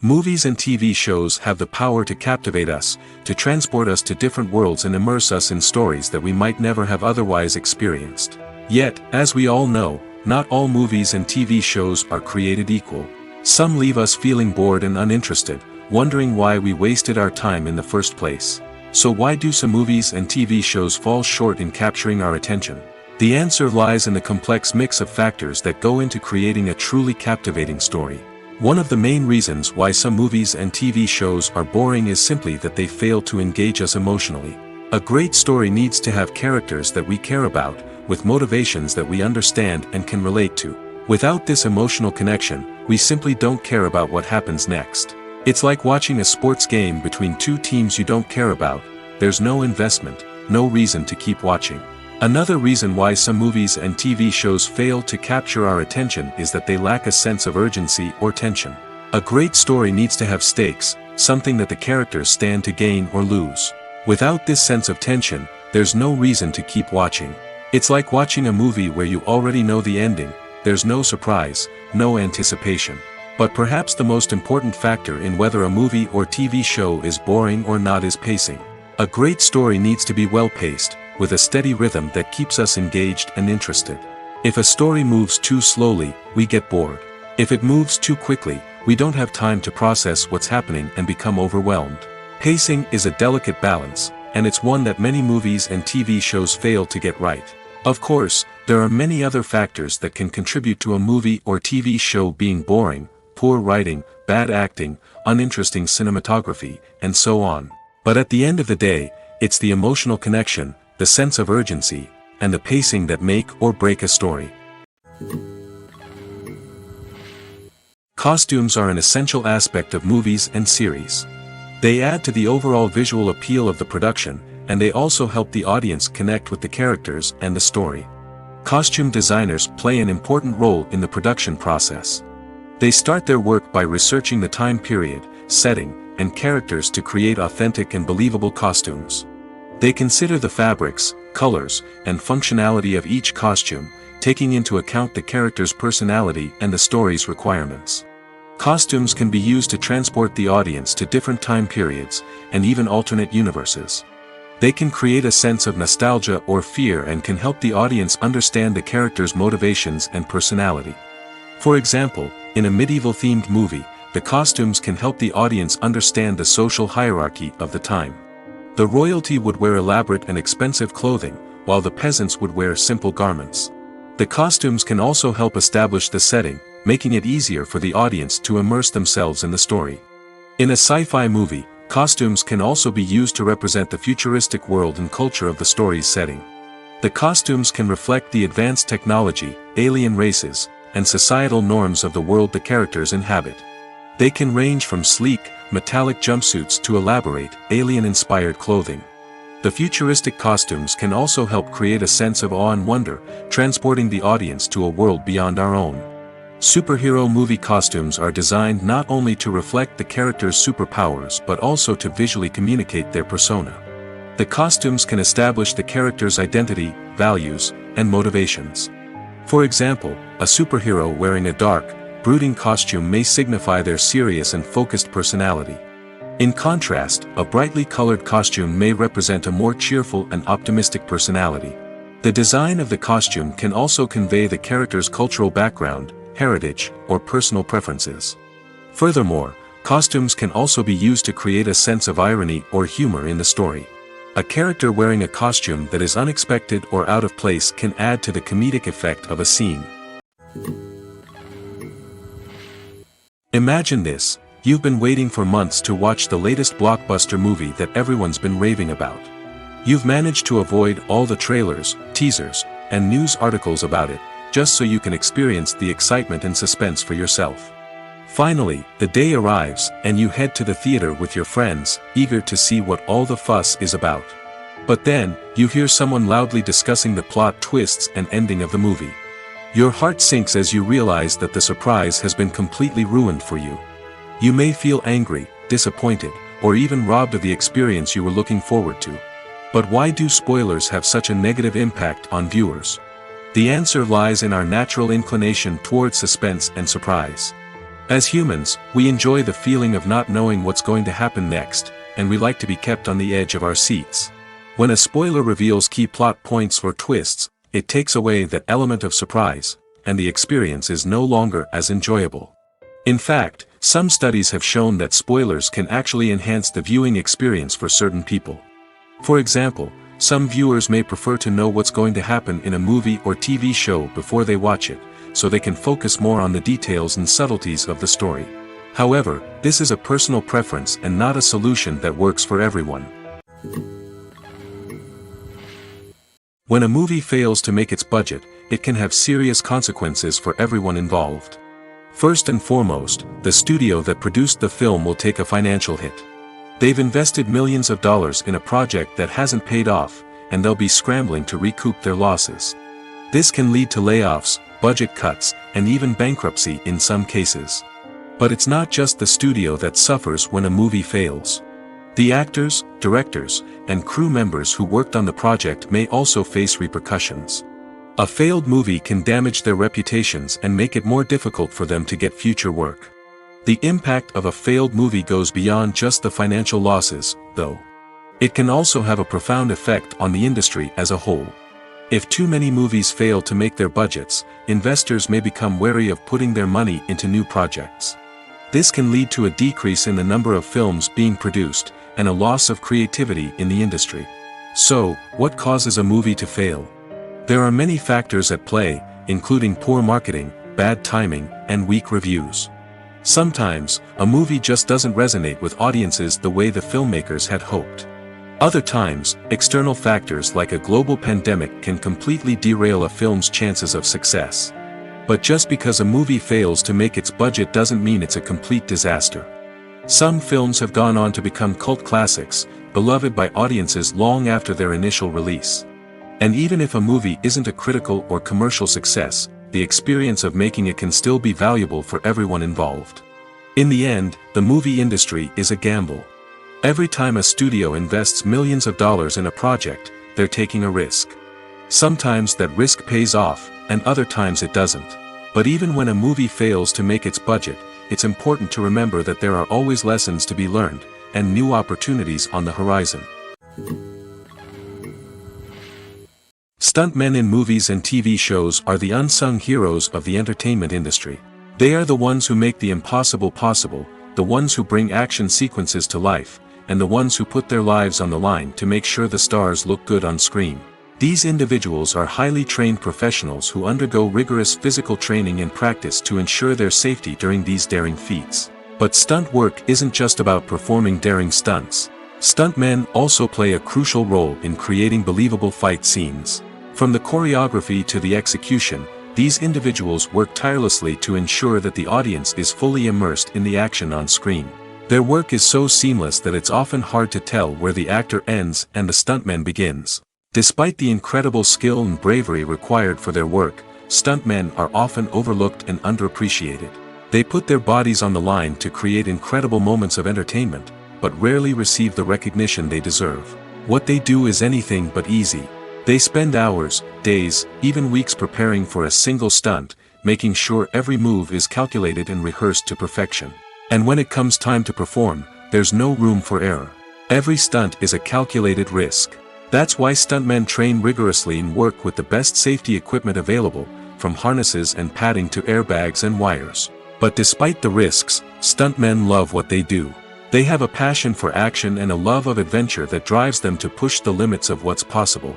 Movies and TV shows have the power to captivate us, to transport us to different worlds and immerse us in stories that we might never have otherwise experienced. Yet, as we all know, not all movies and TV shows are created equal. Some leave us feeling bored and uninterested, wondering why we wasted our time in the first place. So why do some movies and TV shows fall short in capturing our attention? The answer lies in the complex mix of factors that go into creating a truly captivating story. One of the main reasons why some movies and TV shows are boring is simply that they fail to engage us emotionally. A great story needs to have characters that we care about, with motivations that we understand and can relate to. Without this emotional connection, we simply don't care about what happens next. It's like watching a sports game between two teams you don't care about. There's no investment, no reason to keep watching. Another reason why some movies and TV shows fail to capture our attention is that they lack a sense of urgency or tension. A great story needs to have stakes, something that the characters stand to gain or lose. Without this sense of tension, there's no reason to keep watching. It's like watching a movie where you already know the ending. There's no surprise, no anticipation. But perhaps the most important factor in whether a movie or TV show is boring or not is pacing. A great story needs to be well-paced, with a steady rhythm that keeps us engaged and interested. If a story moves too slowly, we get bored. If it moves too quickly, we don't have time to process what's happening and become overwhelmed. Pacing is a delicate balance, and it's one that many movies and TV shows fail to get right. Of course, there are many other factors that can contribute to a movie or TV show being boring: poor writing, bad acting, uninteresting cinematography, and so on. But at the end of the day, it's the emotional connection, the sense of urgency, and the pacing that make or break a story. Costumes are an essential aspect of movies and series. They add to the overall visual appeal of the production, and they also help the audience connect with the characters and the story. Costume designers play an important role in the production process. They start their work by researching the time period, setting, and characters to create authentic and believable costumes. They consider the fabrics, colors, and functionality of each costume, taking into account the character's personality and the story's requirements. Costumes can be used to transport the audience to different time periods, and even alternate universes. They can create a sense of nostalgia or fear and can help the audience understand the character's motivations and personality. For example, in a medieval-themed movie, the costumes can help the audience understand the social hierarchy of the time. The royalty would wear elaborate and expensive clothing, while the peasants would wear simple garments. The costumes can also help establish the setting, making it easier for the audience to immerse themselves in the story. In a sci-fi movie, costumes can also be used to represent the futuristic world and culture of the story's setting. The costumes can reflect the advanced technology, alien races, and societal norms of the world the characters inhabit. They can range from sleek, metallic jumpsuits to elaborate, alien-inspired clothing. The futuristic costumes can also help create a sense of awe and wonder, transporting the audience to a world beyond our own. Superhero movie costumes are designed not only to reflect the character's superpowers but also to visually communicate their persona. The costumes can establish the character's identity, values, and motivations. For example, a superhero wearing a dark, brooding costume may signify their serious and focused personality. In contrast, a brightly colored costume may represent a more cheerful and optimistic personality. The design of the costume can also convey the character's cultural background, heritage, or personal preferences. Furthermore, costumes can also be used to create a sense of irony or humor in the story. A character wearing a costume that is unexpected or out of place can add to the comedic effect of a scene. Imagine this: you've been waiting for months to watch the latest blockbuster movie that everyone's been raving about. You've managed to avoid all the trailers, teasers, and news articles about it, just so you can experience the excitement and suspense for yourself. Finally, the day arrives, and you head to the theater with your friends, eager to see what all the fuss is about. But then, you hear someone loudly discussing the plot twists and ending of the movie. Your heart sinks as you realize that the surprise has been completely ruined for you. You may feel angry, disappointed, or even robbed of the experience you were looking forward to. But why do spoilers have such a negative impact on viewers? The answer lies in our natural inclination towards suspense and surprise. As humans, we enjoy the feeling of not knowing what's going to happen next, and we like to be kept on the edge of our seats. When a spoiler reveals key plot points or twists, it takes away that element of surprise, and the experience is no longer as enjoyable. In fact, some studies have shown that spoilers can actually enhance the viewing experience for certain people. For example, some viewers may prefer to know what's going to happen in a movie or TV show before they watch it, so they can focus more on the details and subtleties of the story. However, this is a personal preference and not a solution that works for everyone. When a movie fails to make its budget, it can have serious consequences for everyone involved. First and foremost, the studio that produced the film will take a financial hit. They've invested millions of dollars in a project that hasn't paid off, and they'll be scrambling to recoup their losses. This can lead to layoffs, budget cuts, and even bankruptcy in some cases. But it's not just the studio that suffers when a movie fails. The actors, directors, and crew members who worked on the project may also face repercussions. A failed movie can damage their reputations and make it more difficult for them to get future work. The impact of a failed movie goes beyond just the financial losses, though. It can also have a profound effect on the industry as a whole. If too many movies fail to make their budgets, investors may become wary of putting their money into new projects. This can lead to a decrease in the number of films being produced, and a loss of creativity in the industry. So, what causes a movie to fail? There are many factors at play, including poor marketing, bad timing, and weak reviews. Sometimes, a movie just doesn't resonate with audiences the way the filmmakers had hoped. Other times, external factors like a global pandemic can completely derail a film's chances of success. But just because a movie fails to make its budget doesn't mean it's a complete disaster. Some films have gone on to become cult classics, beloved by audiences long after their initial release. And even if a movie isn't a critical or commercial success, the experience of making it can still be valuable for everyone involved. In the end, the movie industry is a gamble. Every time a studio invests millions of dollars in a project, they're taking a risk. Sometimes that risk pays off, and other times it doesn't. But even when a movie fails to make its budget, it's important to remember that there are always lessons to be learned, and new opportunities on the horizon. Stuntmen in movies and TV shows are the unsung heroes of the entertainment industry. They are the ones who make the impossible possible, the ones who bring action sequences to life, and the ones who put their lives on the line to make sure the stars look good on screen. These individuals are highly trained professionals who undergo rigorous physical training and practice to ensure their safety during these daring feats. But stunt work isn't just about performing daring stunts. Stuntmen also play a crucial role in creating believable fight scenes. From the choreography to the execution, these individuals work tirelessly to ensure that the audience is fully immersed in the action on screen. Their work is so seamless that it's often hard to tell where the actor ends and the stuntman begins. Despite the incredible skill and bravery required for their work, stuntmen are often overlooked and underappreciated. They put their bodies on the line to create incredible moments of entertainment, but rarely receive the recognition they deserve. What they do is anything but easy. They spend hours, days, even weeks preparing for a single stunt, making sure every move is calculated and rehearsed to perfection. And when it comes time to perform, there's no room for error. Every stunt is a calculated risk. That's why stuntmen train rigorously and work with the best safety equipment available, from harnesses and padding to airbags and wires. But despite the risks, stuntmen love what they do. They have a passion for action and a love of adventure that drives them to push the limits of what's possible.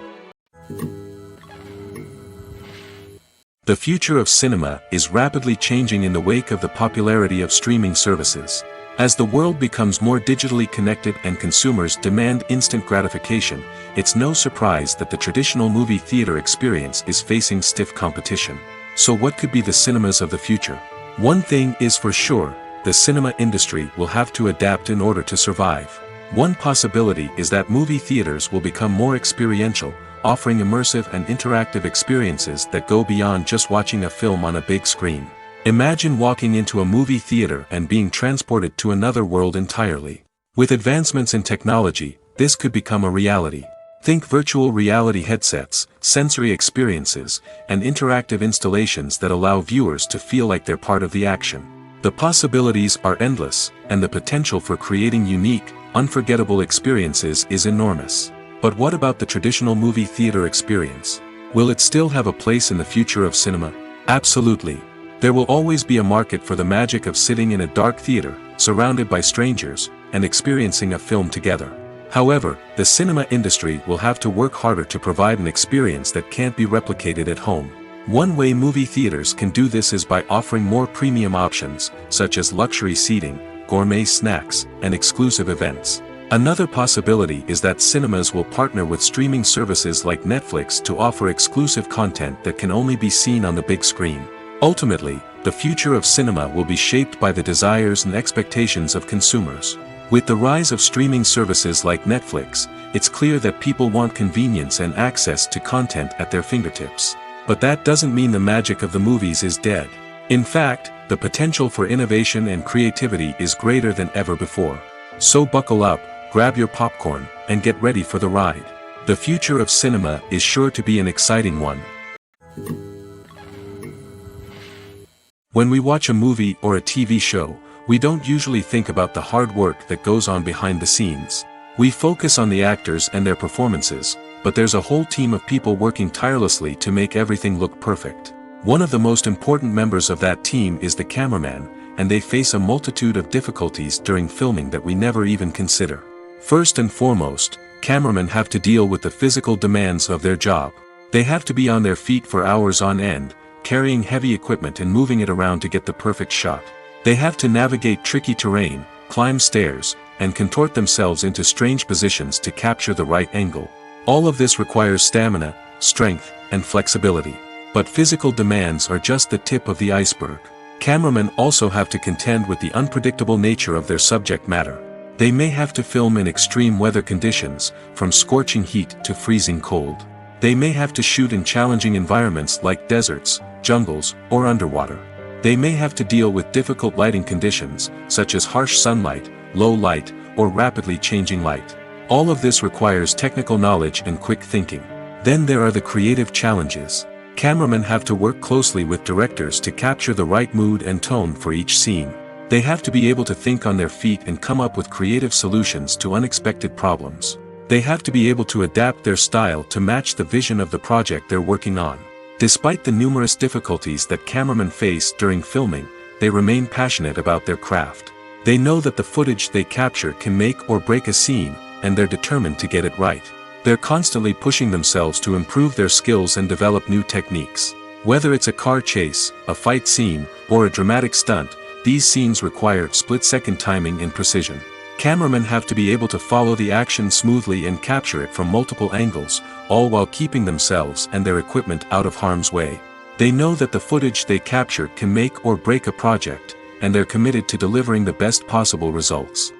The future of cinema is rapidly changing in the wake of the popularity of streaming services. As the world becomes more digitally connected and consumers demand instant gratification, it's no surprise that the traditional movie theater experience is facing stiff competition. So what could be the cinemas of the future? One thing is for sure, the cinema industry will have to adapt in order to survive. One possibility is that movie theaters will become more experiential, offering immersive and interactive experiences that go beyond just watching a film on a big screen. Imagine walking into a movie theater and being transported to another world entirely. With advancements in technology, this could become a reality. Think virtual reality headsets, sensory experiences, and interactive installations that allow viewers to feel like they're part of the action. The possibilities are endless, and the potential for creating unique, unforgettable experiences is enormous. But what about the traditional movie theater experience? Will it still have a place in the future of cinema? Absolutely. There will always be a market for the magic of sitting in a dark theater, surrounded by strangers, and experiencing a film together. However, the cinema industry will have to work harder to provide an experience that can't be replicated at home. One way movie theaters can do this is by offering more premium options, such as luxury seating, gourmet snacks, and exclusive events. Another possibility is that cinemas will partner with streaming services like Netflix to offer exclusive content that can only be seen on the big screen. Ultimately, the future of cinema will be shaped by the desires and expectations of consumers. With the rise of streaming services like Netflix, it's clear that people want convenience and access to content at their fingertips. But that doesn't mean the magic of the movies is dead. In fact, the potential for innovation and creativity is greater than ever before. So buckle up, grab your popcorn, and get ready for the ride. The future of cinema is sure to be an exciting one. When we watch a movie or a TV show, we don't usually think about the hard work that goes on behind the scenes. We focus on the actors and their performances, but there's a whole team of people working tirelessly to make everything look perfect. One of the most important members of that team is the cameraman, and they face a multitude of difficulties during filming that we never even consider. First and foremost, cameramen have to deal with the physical demands of their job. They have to be on their feet for hours on end, carrying heavy equipment and moving it around to get the perfect shot. They have to navigate tricky terrain, climb stairs, and contort themselves into strange positions to capture the right angle. All of this requires stamina, strength, and flexibility. But physical demands are just the tip of the iceberg. Cameramen also have to contend with the unpredictable nature of their subject matter. They may have to film in extreme weather conditions, from scorching heat to freezing cold. They may have to shoot in challenging environments like deserts, jungles, or underwater. They may have to deal with difficult lighting conditions, such as harsh sunlight, low light, or rapidly changing light. All of this requires technical knowledge and quick thinking. Then there are the creative challenges. Cameramen have to work closely with directors to capture the right mood and tone for each scene. They have to be able to think on their feet and come up with creative solutions to unexpected problems. They have to be able to adapt their style to match the vision of the project they're working on. Despite the numerous difficulties that cameramen face during filming, they remain passionate about their craft. They know that the footage they capture can make or break a scene, and they're determined to get it right. They're constantly pushing themselves to improve their skills and develop new techniques. Whether it's a car chase, a fight scene, or a dramatic stunt, these scenes require split-second timing and precision. Cameramen have to be able to follow the action smoothly and capture it from multiple angles, all while keeping themselves and their equipment out of harm's way. They know that the footage they capture can make or break a project, and they're committed to delivering the best possible results.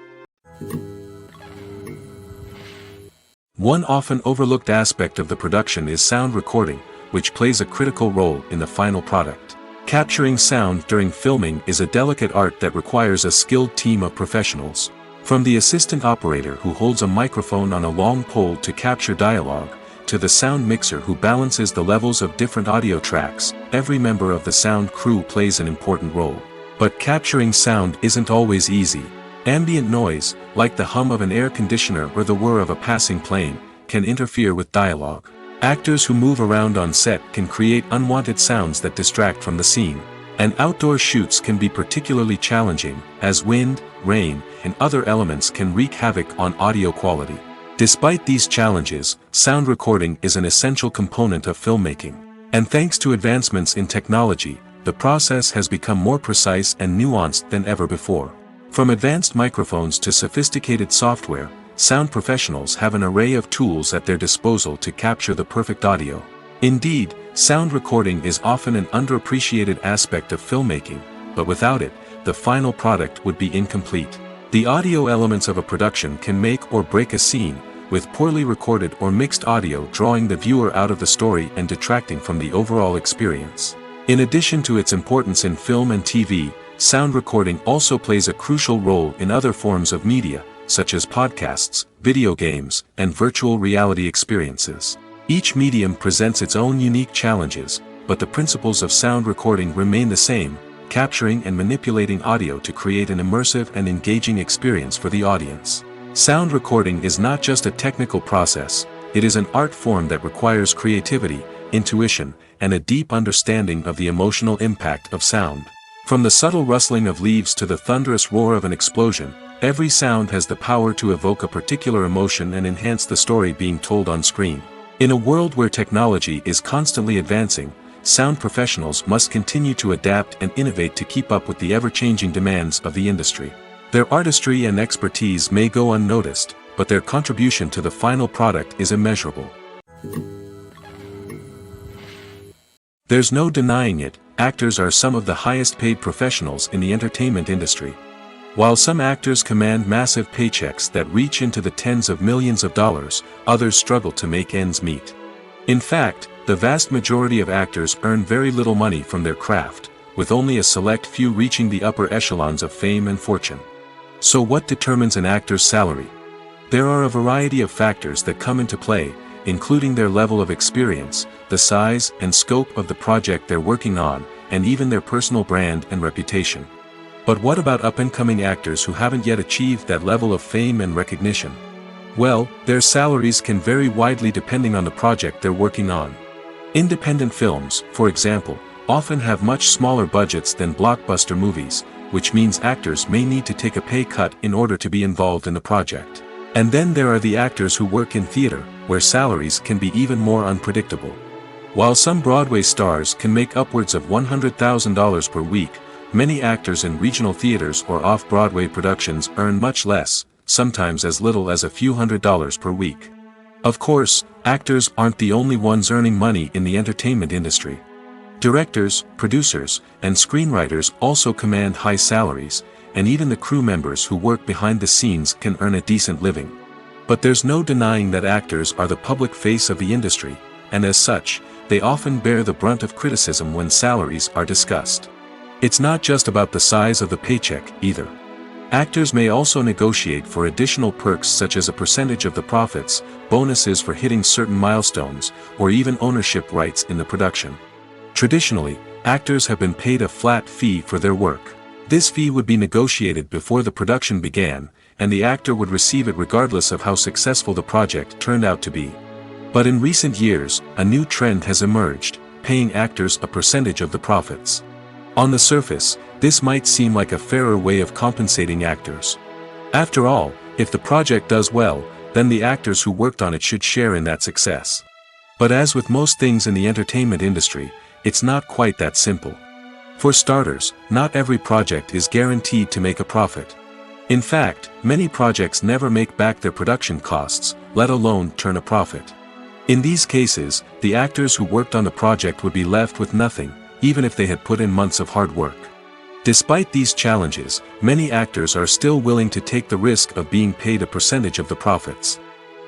One often overlooked aspect of the production is sound recording, which plays a critical role in the final product. Capturing sound during filming is a delicate art that requires a skilled team of professionals. From the assistant operator who holds a microphone on a long pole to capture dialogue, to the sound mixer who balances the levels of different audio tracks, every member of the sound crew plays an important role. But capturing sound isn't always easy. Ambient noise, like the hum of an air conditioner or the whir of a passing plane, can interfere with dialogue. Actors who move around on set can create unwanted sounds that distract from the scene. And outdoor shoots can be particularly challenging, as wind, rain, and other elements can wreak havoc on audio quality. Despite these challenges, sound recording is an essential component of filmmaking. And thanks to advancements in technology, the process has become more precise and nuanced than ever before. From advanced microphones to sophisticated software, sound professionals have an array of tools at their disposal to capture the perfect audio. Indeed, sound recording is often an underappreciated aspect of filmmaking, but without it, the final product would be incomplete. The audio elements of a production can make or break a scene, with poorly recorded or mixed audio drawing the viewer out of the story and detracting from the overall experience. In addition to its importance in film and TV, sound recording also plays a crucial role in other forms of media, such as podcasts, video games, and virtual reality experiences. Each medium presents its own unique challenges, but the principles of sound recording remain the same, capturing and manipulating audio to create an immersive and engaging experience for the audience. Sound recording is not just a technical process, it is an art form that requires creativity, intuition, and a deep understanding of the emotional impact of sound. From the subtle rustling of leaves to the thunderous roar of an explosion, every sound has the power to evoke a particular emotion and enhance the story being told on screen. In a world where technology is constantly advancing, sound professionals must continue to adapt and innovate to keep up with the ever-changing demands of the industry. Their artistry and expertise may go unnoticed, but their contribution to the final product is immeasurable. There's no denying it, actors are some of the highest-paid professionals in the entertainment industry. While some actors command massive paychecks that reach into the tens of millions of dollars, others struggle to make ends meet. In fact, the vast majority of actors earn very little money from their craft, with only a select few reaching the upper echelons of fame and fortune. So what determines an actor's salary? There are a variety of factors that come into play, including their level of experience, the size and scope of the project they're working on, and even their personal brand and reputation. But what about up-and-coming actors who haven't yet achieved that level of fame and recognition? Well, their salaries can vary widely depending on the project they're working on. Independent films, for example, often have much smaller budgets than blockbuster movies, which means actors may need to take a pay cut in order to be involved in the project. And then there are the actors who work in theater, where salaries can be even more unpredictable. While some Broadway stars can make upwards of $100,000 per week, many actors in regional theaters or off-Broadway productions earn much less, sometimes as little as a few $100s per week. Of course, actors aren't the only ones earning money in the entertainment industry. Directors, producers, and screenwriters also command high salaries, and even the crew members who work behind the scenes can earn a decent living. But there's no denying that actors are the public face of the industry, and as such, they often bear the brunt of criticism when salaries are discussed. It's not just about the size of the paycheck, either. Actors may also negotiate for additional perks such as a percentage of the profits, bonuses for hitting certain milestones, or even ownership rights in the production. Traditionally, actors have been paid a flat fee for their work. This fee would be negotiated before the production began, and the actor would receive it regardless of how successful the project turned out to be. But in recent years, a new trend has emerged, paying actors a percentage of the profits. On the surface, this might seem like a fairer way of compensating actors. After all, if the project does well, then the actors who worked on it should share in that success. But as with most things in the entertainment industry, it's not quite that simple. For starters, not every project is guaranteed to make a profit. In fact, many projects never make back their production costs, let alone turn a profit. In these cases, the actors who worked on the project would be left with nothing, even if they had put in months of hard work. Despite these challenges, many actors are still willing to take the risk of being paid a percentage of the profits.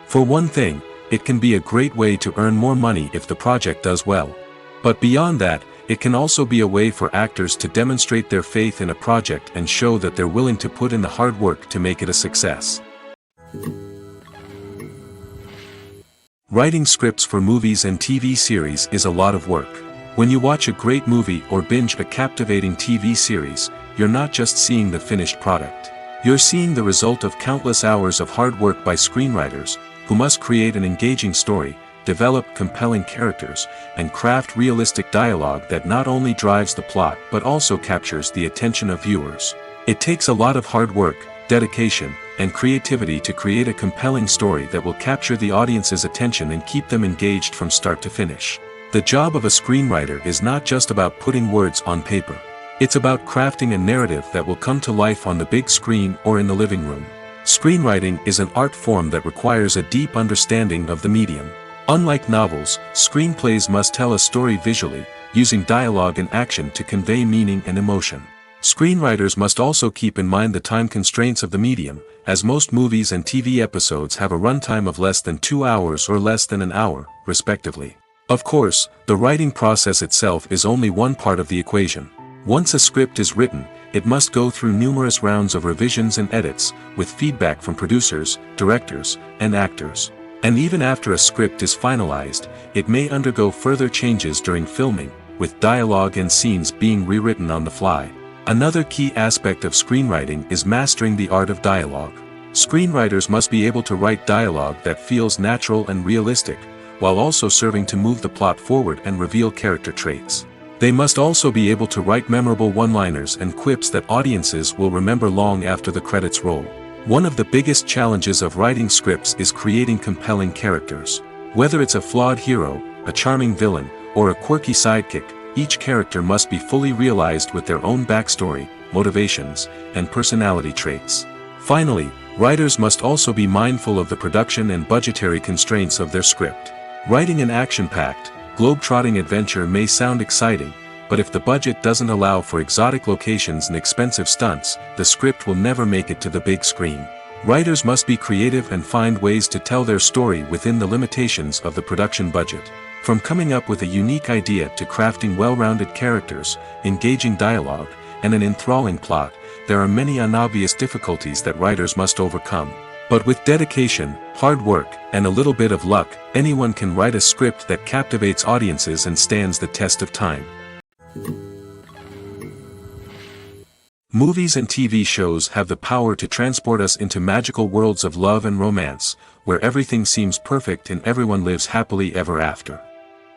For one thing, it can be a great way to earn more money if the project does well. But beyond that, it can also be a way for actors to demonstrate their faith in a project and show that they're willing to put in the hard work to make it a success. Writing scripts for movies and TV series is a lot of work. When you watch a great movie or binge a captivating TV series, you're not just seeing the finished product. You're seeing the result of countless hours of hard work by screenwriters, who must create an engaging story, develop compelling characters, and craft realistic dialogue that not only drives the plot but also captures the attention of viewers. It takes a lot of hard work, dedication, and creativity to create a compelling story that will capture the audience's attention and keep them engaged from start to finish. The job of a screenwriter is not just about putting words on paper. It's about crafting a narrative that will come to life on the big screen or in the living room. Screenwriting is an art form that requires a deep understanding of the medium. Unlike novels, screenplays must tell a story visually, using dialogue and action to convey meaning and emotion. Screenwriters must also keep in mind the time constraints of the medium, as most movies and TV episodes have a runtime of less than 2 hours or less than an hour, respectively. Of course, the writing process itself is only one part of the equation. Once a script is written, it must go through numerous rounds of revisions and edits, with feedback from producers, directors, and actors. And even after a script is finalized, it may undergo further changes during filming, with dialogue and scenes being rewritten on the fly. Another key aspect of screenwriting is mastering the art of dialogue. Screenwriters must be able to write dialogue that feels natural and realistic, while also serving to move the plot forward and reveal character traits. They must also be able to write memorable one-liners and quips that audiences will remember long after the credits roll. One of the biggest challenges of writing scripts is creating compelling characters. Whether it's a flawed hero, a charming villain, or a quirky sidekick, each character must be fully realized with their own backstory, motivations, and personality traits. Finally, writers must also be mindful of the production and budgetary constraints of their script. Writing an action-packed, globe-trotting adventure may sound exciting, but if the budget doesn't allow for exotic locations and expensive stunts, the script will never make it to the big screen. Writers must be creative and find ways to tell their story within the limitations of the production budget. From coming up with a unique idea to crafting well-rounded characters, engaging dialogue, and an enthralling plot, there are many unobvious difficulties that writers must overcome. But with dedication, hard work, and a little bit of luck, anyone can write a script that captivates audiences and stands the test of time. Movies and TV shows have the power to transport us into magical worlds of love and romance, where everything seems perfect and everyone lives happily ever after.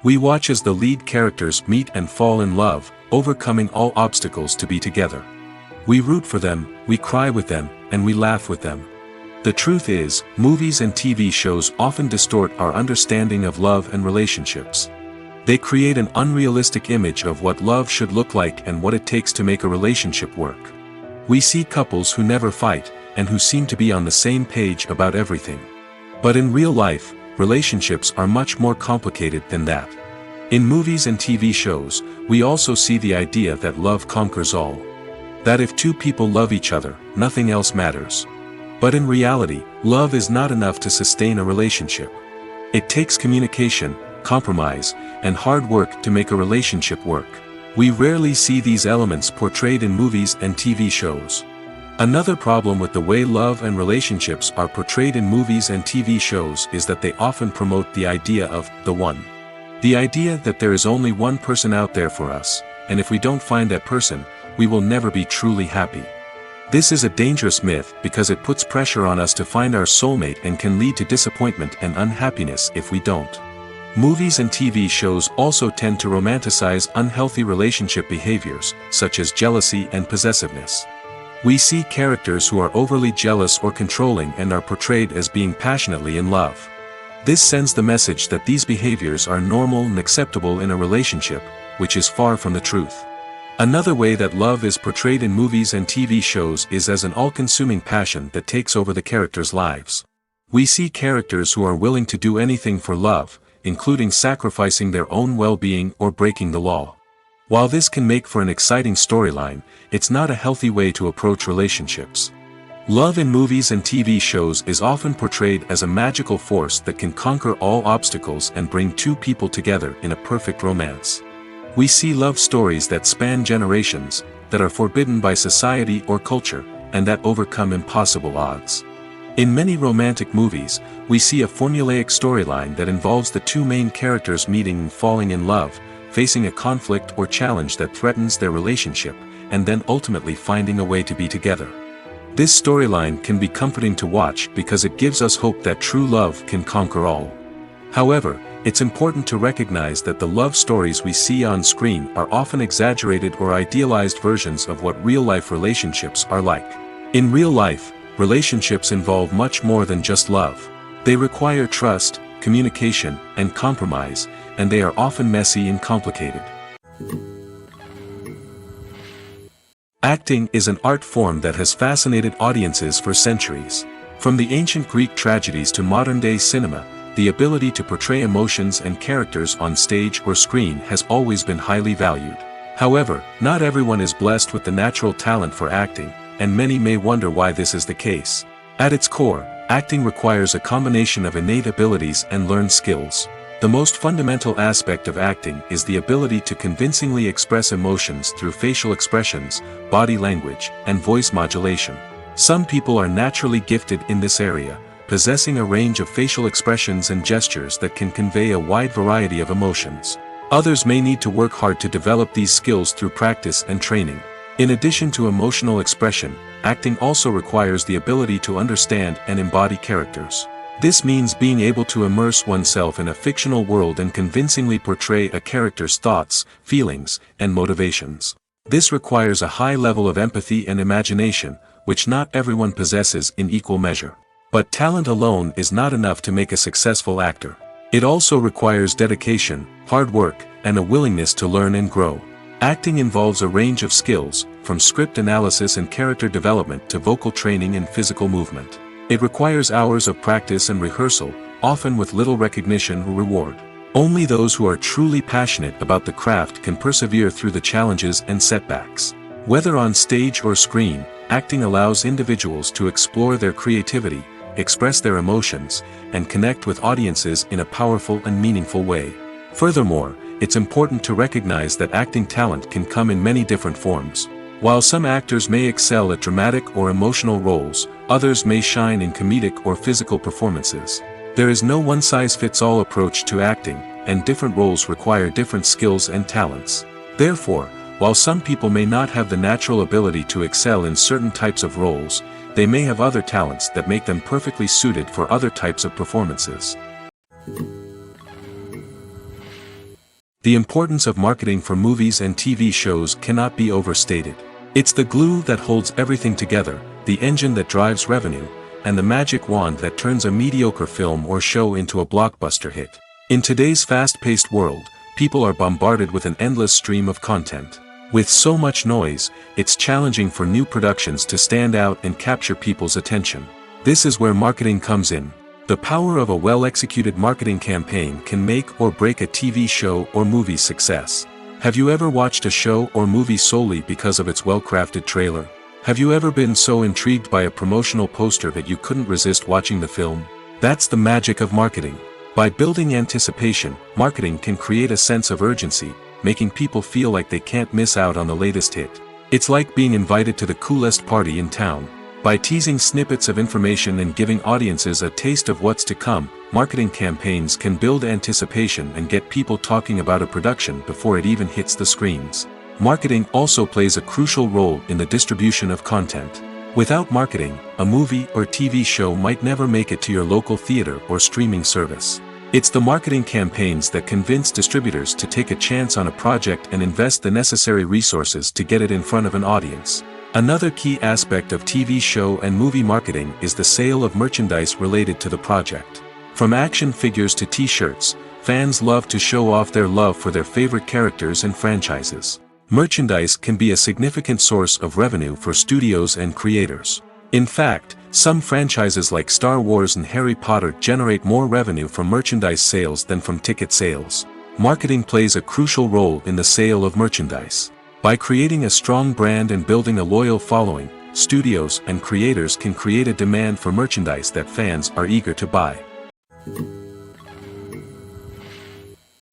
We watch as the lead characters meet and fall in love, overcoming all obstacles to be together. We root for them, we cry with them, and we laugh with them. The truth is, movies and TV shows often distort our understanding of love and relationships. They create an unrealistic image of what love should look like and what it takes to make a relationship work. We see couples who never fight, and who seem to be on the same page about everything. But in real life, relationships are much more complicated than that. In movies and TV shows, we also see the idea that love conquers all. That if two people love each other, nothing else matters. But in reality, love is not enough to sustain a relationship. It takes communication, compromise, and hard work to make a relationship work. We rarely see these elements portrayed in movies and TV shows. Another problem with the way love and relationships are portrayed in movies and TV shows is that they often promote the idea of the one. The idea that there is only one person out there for us, and if we don't find that person, we will never be truly happy. This is a dangerous myth because it puts pressure on us to find our soulmate and can lead to disappointment and unhappiness if we don't. Movies and TV shows also tend to romanticize unhealthy relationship behaviors, such as jealousy and possessiveness. We see characters who are overly jealous or controlling and are portrayed as being passionately in love. This sends the message that these behaviors are normal and acceptable in a relationship, which is far from the truth. Another way that love is portrayed in movies and TV shows is as an all-consuming passion that takes over the characters' lives. We see characters who are willing to do anything for love, including sacrificing their own well-being or breaking the law. While this can make for an exciting storyline, it's not a healthy way to approach relationships. Love in movies and TV shows is often portrayed as a magical force that can conquer all obstacles and bring two people together in a perfect romance. We see love stories that span generations, that are forbidden by society or culture, and that overcome impossible odds. In many romantic movies, we see a formulaic storyline that involves the two main characters meeting and falling in love, facing a conflict or challenge that threatens their relationship, and then ultimately finding a way to be together. This storyline can be comforting to watch because it gives us hope that true love can conquer all. However, it's important to recognize that the love stories we see on screen are often exaggerated or idealized versions of what real-life relationships are like. In real life, relationships involve much more than just love. They require trust, communication, and compromise, and they are often messy and complicated. Acting is an art form that has fascinated audiences for centuries. From the ancient Greek tragedies to modern-day cinema, the ability to portray emotions and characters on stage or screen has always been highly valued. However, not everyone is blessed with the natural talent for acting, and many may wonder why this is the case. At its core, acting requires a combination of innate abilities and learned skills. The most fundamental aspect of acting is the ability to convincingly express emotions through facial expressions, body language, and voice modulation. Some people are naturally gifted in this area, possessing a range of facial expressions and gestures that can convey a wide variety of emotions. Others may need to work hard to develop these skills through practice and training. In addition to emotional expression, acting also requires the ability to understand and embody characters. This means being able to immerse oneself in a fictional world and convincingly portray a character's thoughts, feelings, and motivations. This requires a high level of empathy and imagination, which not everyone possesses in equal measure. But talent alone is not enough to make a successful actor. It also requires dedication, hard work, and a willingness to learn and grow. Acting involves a range of skills, from script analysis and character development to vocal training and physical movement. It requires hours of practice and rehearsal, often with little recognition or reward. Only those who are truly passionate about the craft can persevere through the challenges and setbacks. Whether on stage or screen, acting allows individuals to explore their creativity, express their emotions, and connect with audiences in a powerful and meaningful way. Furthermore, it's important to recognize that acting talent can come in many different forms. While some actors may excel at dramatic or emotional roles, others may shine in comedic or physical performances. There is no one-size-fits-all approach to acting, and different roles require different skills and talents. Therefore, while some people may not have the natural ability to excel in certain types of roles, they may have other talents that make them perfectly suited for other types of performances. The importance of marketing for movies and TV shows cannot be overstated. It's the glue that holds everything together, the engine that drives revenue, and the magic wand that turns a mediocre film or show into a blockbuster hit. In today's fast-paced world, people are bombarded with an endless stream of content. With so much noise, it's challenging for new productions to stand out and capture people's attention. This is where marketing comes in. The power of a well-executed marketing campaign can make or break a TV show or movie's success. Have you ever watched a show or movie solely because of its well-crafted trailer? Have you ever been so intrigued by a promotional poster that you couldn't resist watching the film? That's the magic of marketing. By building anticipation, marketing can create a sense of urgency, making people feel like they can't miss out on the latest hit. It's like being invited to the coolest party in town. By teasing snippets of information and giving audiences a taste of what's to come, marketing campaigns can build anticipation and get people talking about a production before it even hits the screens. Marketing also plays a crucial role in the distribution of content. Without marketing, a movie or TV show might never make it to your local theater or streaming service. It's the marketing campaigns that convince distributors to take a chance on a project and invest the necessary resources to get it in front of an audience. Another key aspect of TV show and movie marketing is the sale of merchandise related to the project. From action figures to t-shirts, fans love to show off their love for their favorite characters and franchises. Merchandise can be a significant source of revenue for studios and creators. In fact, some franchises like Star Wars and Harry Potter generate more revenue from merchandise sales than from ticket sales. Marketing plays a crucial role in the sale of merchandise. By creating a strong brand and building a loyal following, studios and creators can create a demand for merchandise that fans are eager to buy.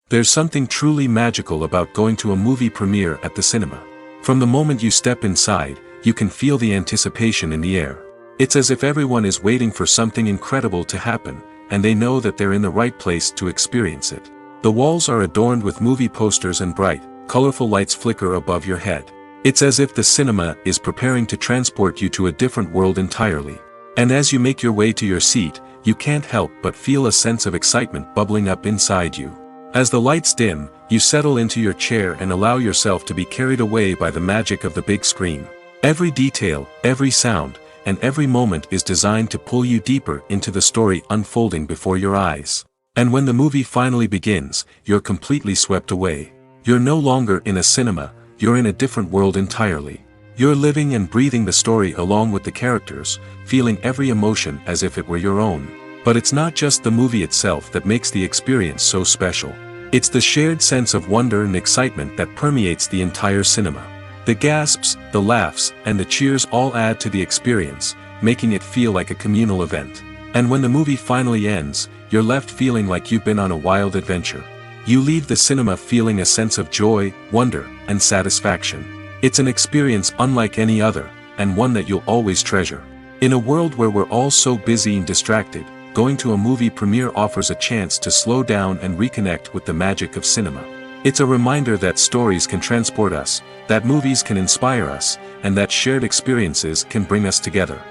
There's something truly magical about going to a movie premiere at the cinema. From the moment you step inside, you can feel the anticipation in the air. It's as if everyone is waiting for something incredible to happen, and they know that they're in the right place to experience it. The walls are adorned with movie posters and bright, colorful lights flicker above your head. It's as if the cinema is preparing to transport you to a different world entirely. And as you make your way to your seat, you can't help but feel a sense of excitement bubbling up inside you. As the lights dim, you settle into your chair and allow yourself to be carried away by the magic of the big screen. Every detail, every sound, and every moment is designed to pull you deeper into the story unfolding before your eyes. And when the movie finally begins, you're completely swept away. You're no longer in a cinema, you're in a different world entirely. You're living and breathing the story along with the characters, feeling every emotion as if it were your own. But it's not just the movie itself that makes the experience so special. It's the shared sense of wonder and excitement that permeates the entire cinema. The gasps, the laughs, and the cheers all add to the experience, making it feel like a communal event. And when the movie finally ends, you're left feeling like you've been on a wild adventure. You leave the cinema feeling a sense of joy, wonder, and satisfaction. It's an experience unlike any other, and one that you'll always treasure. In a world where we're all so busy and distracted, going to a movie premiere offers a chance to slow down and reconnect with the magic of cinema. It's a reminder that stories can transport us, that movies can inspire us, and that shared experiences can bring us together.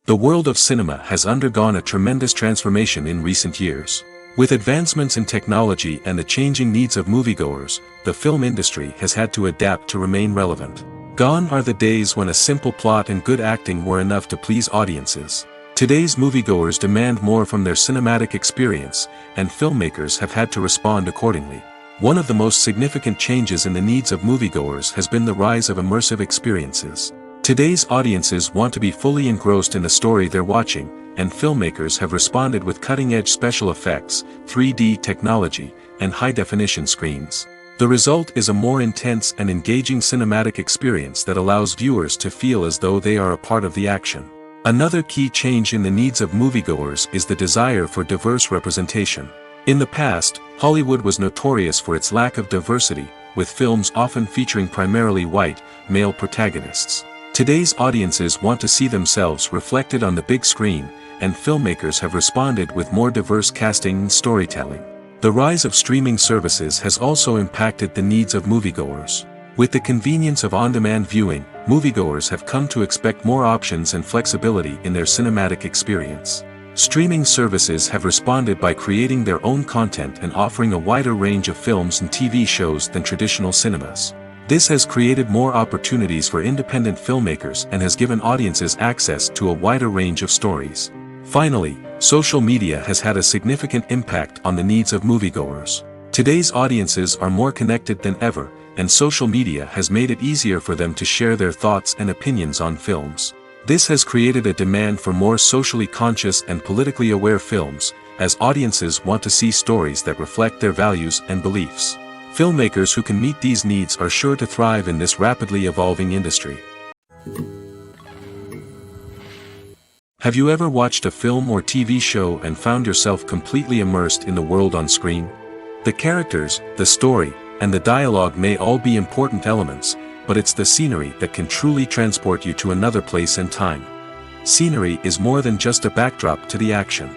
The world of cinema has undergone a tremendous transformation in recent years. With advancements in technology and the changing needs of moviegoers, the film industry has had to adapt to remain relevant. Gone are the days when a simple plot and good acting were enough to please audiences. Today's moviegoers demand more from their cinematic experience, and filmmakers have had to respond accordingly. One of the most significant changes in the needs of moviegoers has been the rise of immersive experiences. Today's audiences want to be fully engrossed in the story they're watching, and filmmakers have responded with cutting-edge special effects, 3D technology, and high-definition screens. The result is a more intense and engaging cinematic experience that allows viewers to feel as though they are a part of the action. Another key change in the needs of moviegoers is the desire for diverse representation. In the past, Hollywood was notorious for its lack of diversity, with films often featuring primarily white, male protagonists. Today's audiences want to see themselves reflected on the big screen, and filmmakers have responded with more diverse casting and storytelling. The rise of streaming services has also impacted the needs of moviegoers. With the convenience of on-demand viewing, moviegoers have come to expect more options and flexibility in their cinematic experience. Streaming services have responded by creating their own content and offering a wider range of films and TV shows than traditional cinemas. This has created more opportunities for independent filmmakers and has given audiences access to a wider range of stories. Finally, social media has had a significant impact on the needs of moviegoers. Today's audiences are more connected than ever, and social media has made it easier for them to share their thoughts and opinions on films. This has created a demand for more socially conscious and politically aware films, as audiences want to see stories that reflect their values and beliefs. Filmmakers who can meet these needs are sure to thrive in this rapidly evolving industry. Have you ever watched a film or TV show and found yourself completely immersed in the world on screen? The characters, the story, and the dialogue may all be important elements, but it's the scenery that can truly transport you to another place and time. Scenery is more than just a backdrop to the action.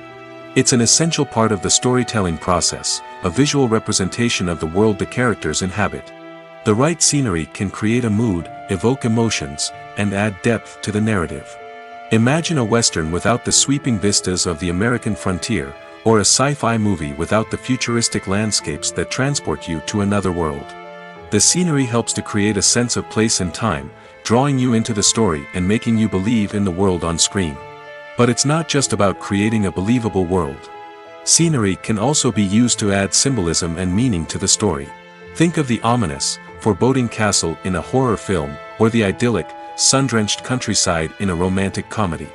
It's an essential part of the storytelling process, a visual representation of the world the characters inhabit. The right scenery can create a mood, evoke emotions, and add depth to the narrative. Imagine a Western without the sweeping vistas of the American frontier, or a sci-fi movie without the futuristic landscapes that transport you to another world. The scenery helps to create a sense of place and time, drawing you into the story and making you believe in the world on screen. But it's not just about creating a believable world. Scenery can also be used to add symbolism and meaning to the story. Think of the ominous, foreboding castle in a horror film, or the idyllic, sun-drenched countryside in a romantic comedy.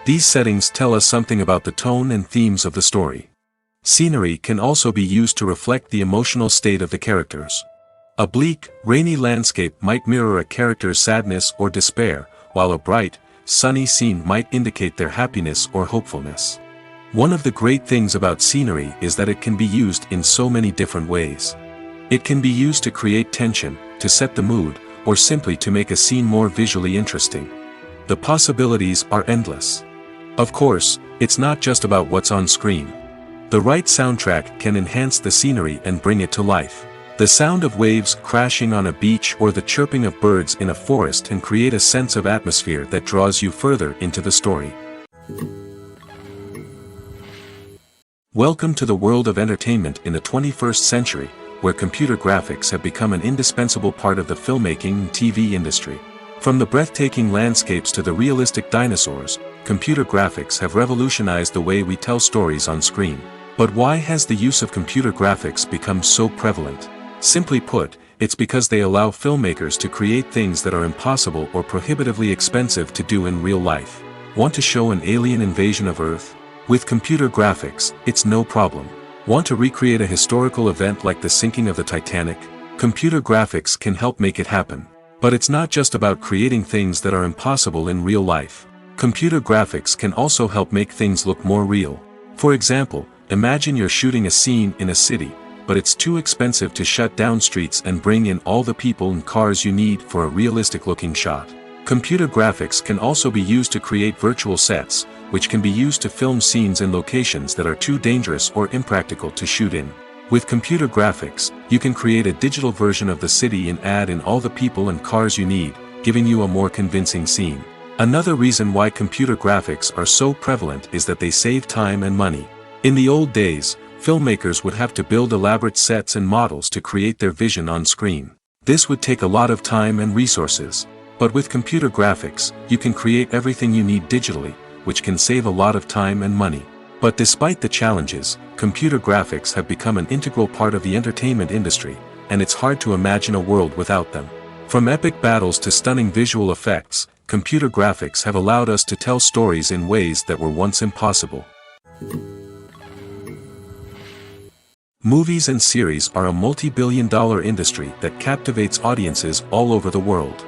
These settings tell us something about the tone and themes of the story. Scenery can also be used to reflect the emotional state of the characters. A bleak, rainy landscape might mirror a character's sadness or despair, while a bright, sunny scene might indicate their happiness or hopefulness. One of the great things about scenery is that it can be used in so many different ways. It can be used to create tension, to set the mood, or simply to make a scene more visually interesting. The possibilities are endless. Of course, it's not just about what's on screen. The right soundtrack can enhance the scenery and bring it to life. The sound of waves crashing on a beach or the chirping of birds in a forest can create a sense of atmosphere that draws you further into the story. Welcome to the world of entertainment in the 21st century, where computer graphics have become an indispensable part of the filmmaking and TV industry. From the breathtaking landscapes to the realistic dinosaurs, computer graphics have revolutionized the way we tell stories on screen. But why has the use of computer graphics become so prevalent? Simply put, it's because they allow filmmakers to create things that are impossible or prohibitively expensive to do in real life. Want to show an alien invasion of Earth? With computer graphics, it's no problem. Want to recreate a historical event like the sinking of the Titanic? Computer graphics can help make it happen. But it's not just about creating things that are impossible in real life. Computer graphics can also help make things look more real. For example, imagine you're shooting a scene in a city, but it's too expensive to shut down streets and bring in all the people and cars you need for a realistic-looking shot. Computer graphics can also be used to create virtual sets, which can be used to film scenes in locations that are too dangerous or impractical to shoot in. With computer graphics, you can create a digital version of the city and add in all the people and cars you need, giving you a more convincing scene. Another reason why computer graphics are so prevalent is that they save time and money. In the old days, filmmakers would have to build elaborate sets and models to create their vision on screen. This would take a lot of time and resources. But with computer graphics, you can create everything you need digitally, which can save a lot of time and money. But despite the challenges, computer graphics have become an integral part of the entertainment industry, and it's hard to imagine a world without them. From epic battles to stunning visual effects, computer graphics have allowed us to tell stories in ways that were once impossible. Movies and series are a multi-billion-dollar industry that captivates audiences all over the world.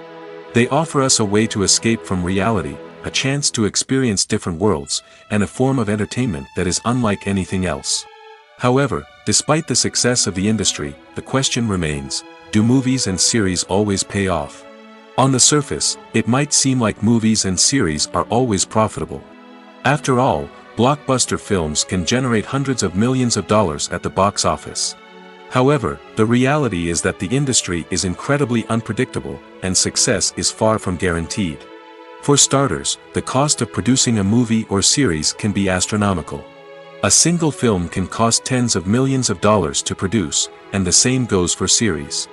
They offer us a way to escape from reality, a chance to experience different worlds, and a form of entertainment that is unlike anything else. However, despite the success of the industry, the question remains, do movies and series always pay off? On the surface, it might seem like movies and series are always profitable. After all, blockbuster films can generate hundreds of millions of dollars at the box office. However, the reality is that the industry is incredibly unpredictable, and success is far from guaranteed. For starters, the cost of producing a movie or series can be astronomical. A single film can cost tens of millions of dollars to produce, and the same goes for series.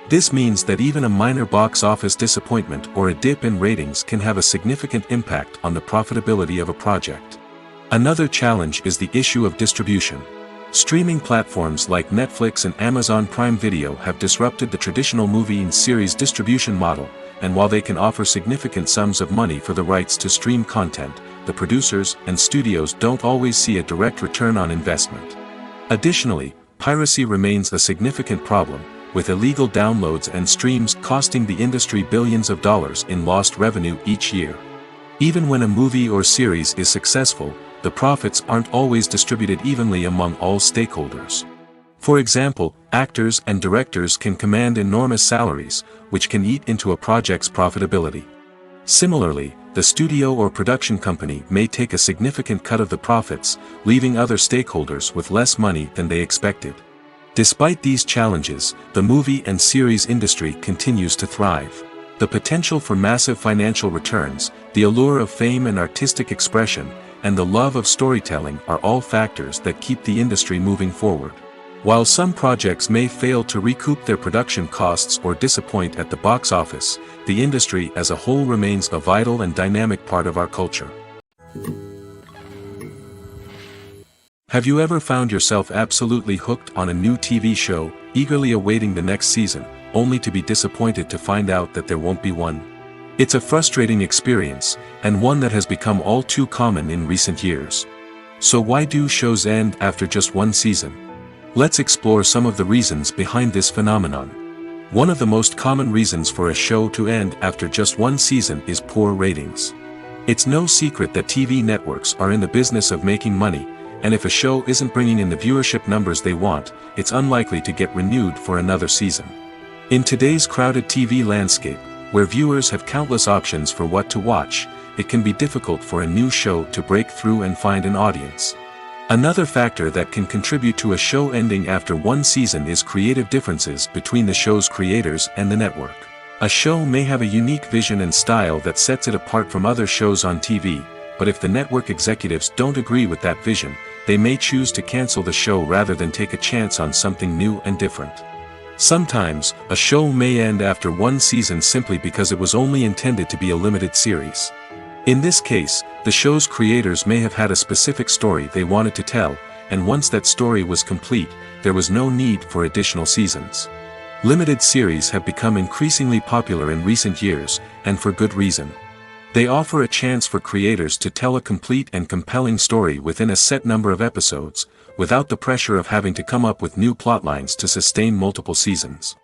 This means that even a minor box office disappointment or a dip in ratings can have a significant impact on the profitability of a project. Another challenge is the issue of distribution. Streaming platforms like Netflix and Amazon Prime Video have disrupted the traditional movie and series distribution model, and while they can offer significant sums of money for the rights to stream content, the producers and studios don't always see a direct return on investment. Additionally, piracy remains a significant problem, with illegal downloads and streams costing the industry billions of dollars in lost revenue each year. Even when a movie or series is successful, the profits aren't always distributed evenly among all stakeholders. For example, actors and directors can command enormous salaries, which can eat into a project's profitability. Similarly, the studio or production company may take a significant cut of the profits, leaving other stakeholders with less money than they expected. Despite these challenges, the movie and series industry continues to thrive. The potential for massive financial returns, the allure of fame and artistic expression, and the love of storytelling are all factors that keep the industry moving forward. While some projects may fail to recoup their production costs or disappoint at the box office, the industry as a whole remains a vital and dynamic part of our culture. Have you ever found yourself absolutely hooked on a new TV show, eagerly awaiting the next season, only to be disappointed to find out that there won't be one? It's a frustrating experience, and one that has become all too common in recent years. So why do shows end after just one season? Let's explore some of the reasons behind this phenomenon. One of the most common reasons for a show to end after just one season is poor ratings. It's no secret that TV networks are in the business of making money, and if a show isn't bringing in the viewership numbers they want, it's unlikely to get renewed for another season. In today's crowded TV landscape, where viewers have countless options for what to watch, it can be difficult for a new show to break through and find an audience. Another factor that can contribute to a show ending after one season is creative differences between the show's creators and the network. A show may have a unique vision and style that sets it apart from other shows on TV, but if the network executives don't agree with that vision, they may choose to cancel the show rather than take a chance on something new and different. Sometimes, a show may end after one season simply because it was only intended to be a limited series. In this case, the show's creators may have had a specific story they wanted to tell, and once that story was complete, there was no need for additional seasons. Limited series have become increasingly popular in recent years, and for good reason. They offer a chance for creators to tell a complete and compelling story within a set number of episodes, without the pressure of having to come up with new plotlines to sustain multiple seasons.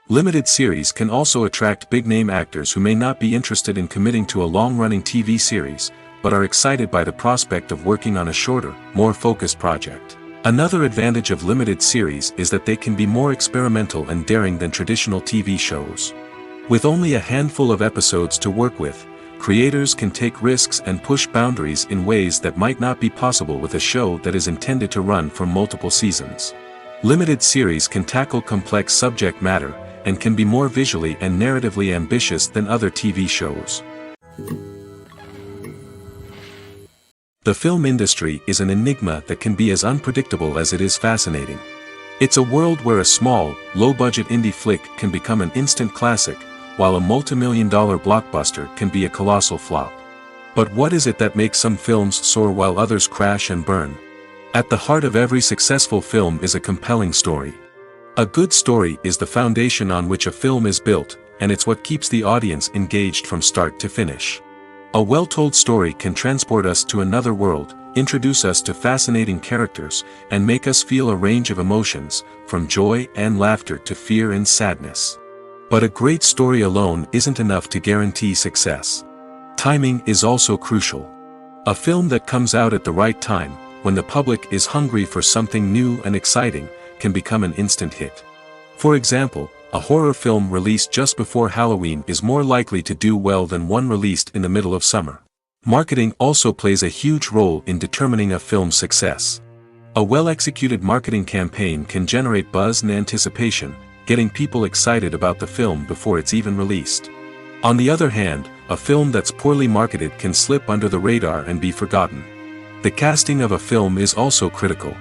Limited series can also attract big-name actors who may not be interested in committing to a long-running TV series, but are excited by the prospect of working on a shorter, more focused project. Another advantage of limited series is that they can be more experimental and daring than traditional TV shows. With only a handful of episodes to work with, creators can take risks and push boundaries in ways that might not be possible with a show that is intended to run for multiple seasons. Limited series can tackle complex subject matter, and can be more visually and narratively ambitious than other TV shows. The film industry is an enigma that can be as unpredictable as it is fascinating. It's a world where a small, low-budget indie flick can become an instant classic, while a multi-million-dollar blockbuster can be a colossal flop. But what is it that makes some films soar while others crash and burn? At the heart of every successful film is a compelling story. A good story is the foundation on which a film is built, and it's what keeps the audience engaged from start to finish. A well-told story can transport us to another world, introduce us to fascinating characters, and make us feel a range of emotions, from joy and laughter to fear and sadness. But a great story alone isn't enough to guarantee success. Timing is also crucial. A film that comes out at the right time, when the public is hungry for something new and exciting, can become an instant hit. For example, a horror film released just before Halloween is more likely to do well than one released in the middle of summer. Marketing also plays a huge role in determining a film's success. A well-executed marketing campaign can generate buzz and anticipation, getting people excited about the film before it's even released. On the other hand, a film that's poorly marketed can slip under the radar and be forgotten. The casting of a film is also critical.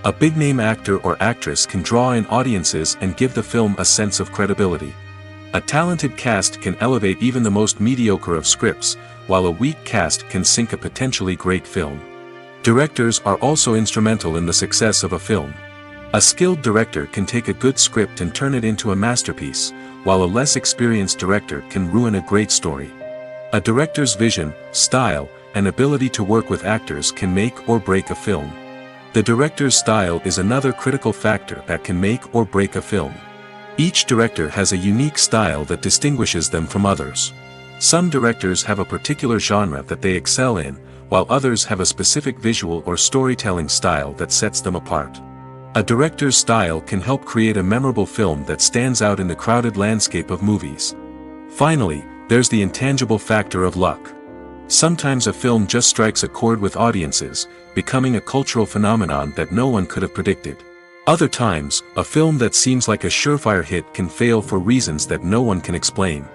A big-name actor or actress can draw in audiences and give the film a sense of credibility. A talented cast can elevate even the most mediocre of scripts, while a weak cast can sink a potentially great film. Directors are also instrumental in the success of a film. A skilled director can take a good script and turn it into a masterpiece, while a less experienced director can ruin a great story. A director's vision, style, and ability to work with actors can make or break a film. The director's style is another critical factor that can make or break a film. Each director has a unique style that distinguishes them from others. Some directors have a particular genre that they excel in, while others have a specific visual or storytelling style that sets them apart. A director's style can help create a memorable film that stands out in the crowded landscape of movies. Finally, there's the intangible factor of luck. Sometimes a film just strikes a chord with audiences, becoming a cultural phenomenon that no one could have predicted. Other times, a film that seems like a surefire hit can fail for reasons that no one can explain.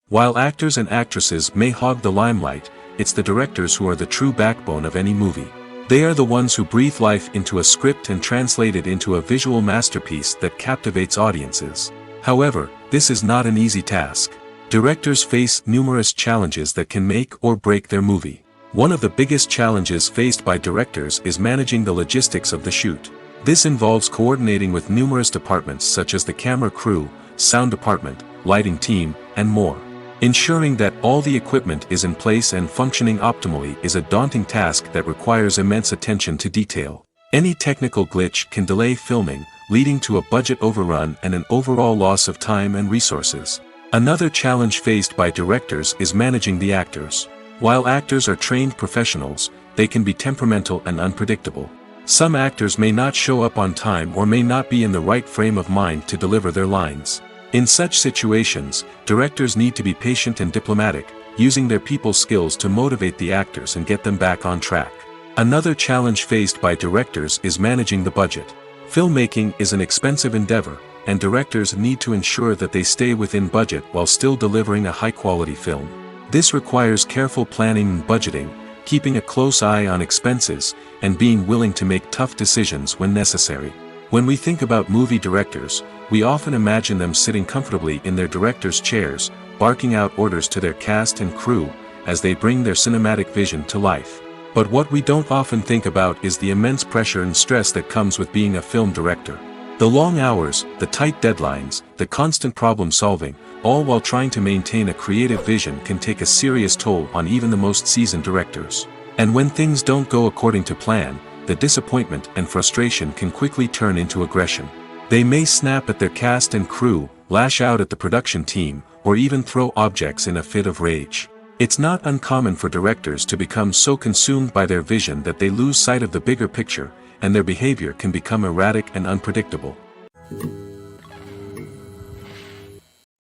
While actors and actresses may hog the limelight, it's the directors who are the true backbone of any movie. They are the ones who breathe life into a script and translate it into a visual masterpiece that captivates audiences. However, this is not an easy task. Directors face numerous challenges that can make or break their movie. One of the biggest challenges faced by directors is managing the logistics of the shoot. This involves coordinating with numerous departments such as the camera crew, sound department, lighting team, and more. Ensuring that all the equipment is in place and functioning optimally is a daunting task that requires immense attention to detail. Any technical glitch can delay filming, leading to a budget overrun and an overall loss of time and resources. Another challenge faced by directors is managing the actors. While actors are trained professionals, they can be temperamental and unpredictable. Some actors may not show up on time or may not be in the right frame of mind to deliver their lines. In such situations, directors need to be patient and diplomatic, using their people skills to motivate the actors and get them back on track. Another challenge faced by directors is managing the budget. Filmmaking is an expensive endeavor, and directors need to ensure that they stay within budget while still delivering a high-quality film. This requires careful planning and budgeting, keeping a close eye on expenses, and being willing to make tough decisions when necessary. When we think about movie directors, we often imagine them sitting comfortably in their director's chairs, barking out orders to their cast and crew, as they bring their cinematic vision to life. But what we don't often think about is the immense pressure and stress that comes with being a film director. The long hours, the tight deadlines, the constant problem-solving, all while trying to maintain a creative vision can take a serious toll on even the most seasoned directors. And when things don't go according to plan, the disappointment and frustration can quickly turn into aggression. They may snap at their cast and crew, lash out at the production team, or even throw objects in a fit of rage. It's not uncommon for directors to become so consumed by their vision that they lose sight of the bigger picture, and their behavior can become erratic and unpredictable.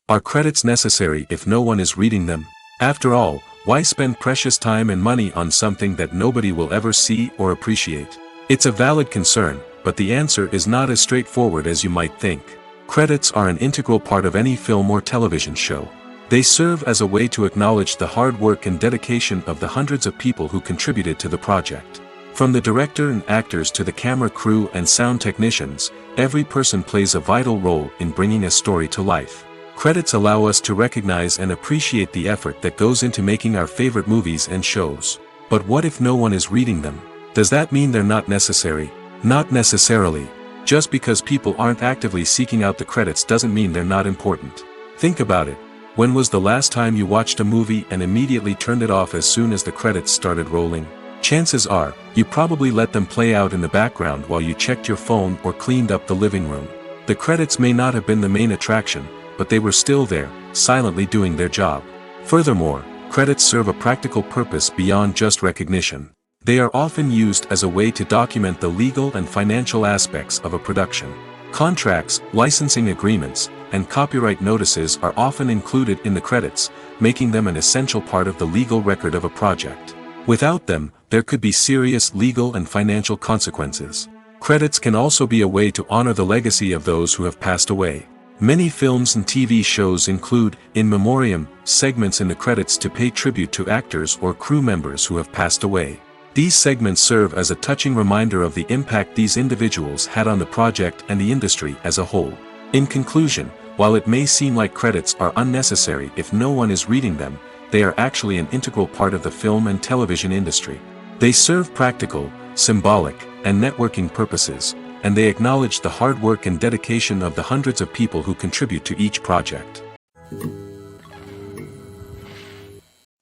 Are credits necessary if no one is reading them? After all, why spend precious time and money on something that nobody will ever see or appreciate? It's a valid concern, but the answer is not as straightforward as you might think. Credits are an integral part of any film or television show. They serve as a way to acknowledge the hard work and dedication of the hundreds of people who contributed to the project. From the director and actors to the camera crew and sound technicians, every person plays a vital role in bringing a story to life. Credits allow us to recognize and appreciate the effort that goes into making our favorite movies and shows. But what if no one is reading them? Does that mean they're not necessary? Not necessarily. Just because people aren't actively seeking out the credits doesn't mean they're not important. Think about it. When was the last time you watched a movie and immediately turned it off as soon as the credits started rolling? Chances are, you probably let them play out in the background while you checked your phone or cleaned up the living room. The credits may not have been the main attraction, but they were still there, silently doing their job. Furthermore, credits serve a practical purpose beyond just recognition. They are often used as a way to document the legal and financial aspects of a production. Contracts, licensing agreements, and copyright notices are often included in the credits, making them an essential part of the legal record of a project. Without them, there could be serious legal and financial consequences. Credits can also be a way to honor the legacy of those who have passed away. Many films and TV shows include, in memoriam, segments in the credits to pay tribute to actors or crew members who have passed away. These segments serve as a touching reminder of the impact these individuals had on the project and the industry as a whole. In conclusion, while it may seem like credits are unnecessary if no one is reading them, they are actually an integral part of the film and television industry. They serve practical, symbolic, and networking purposes, and they acknowledge the hard work and dedication of the hundreds of people who contribute to each project.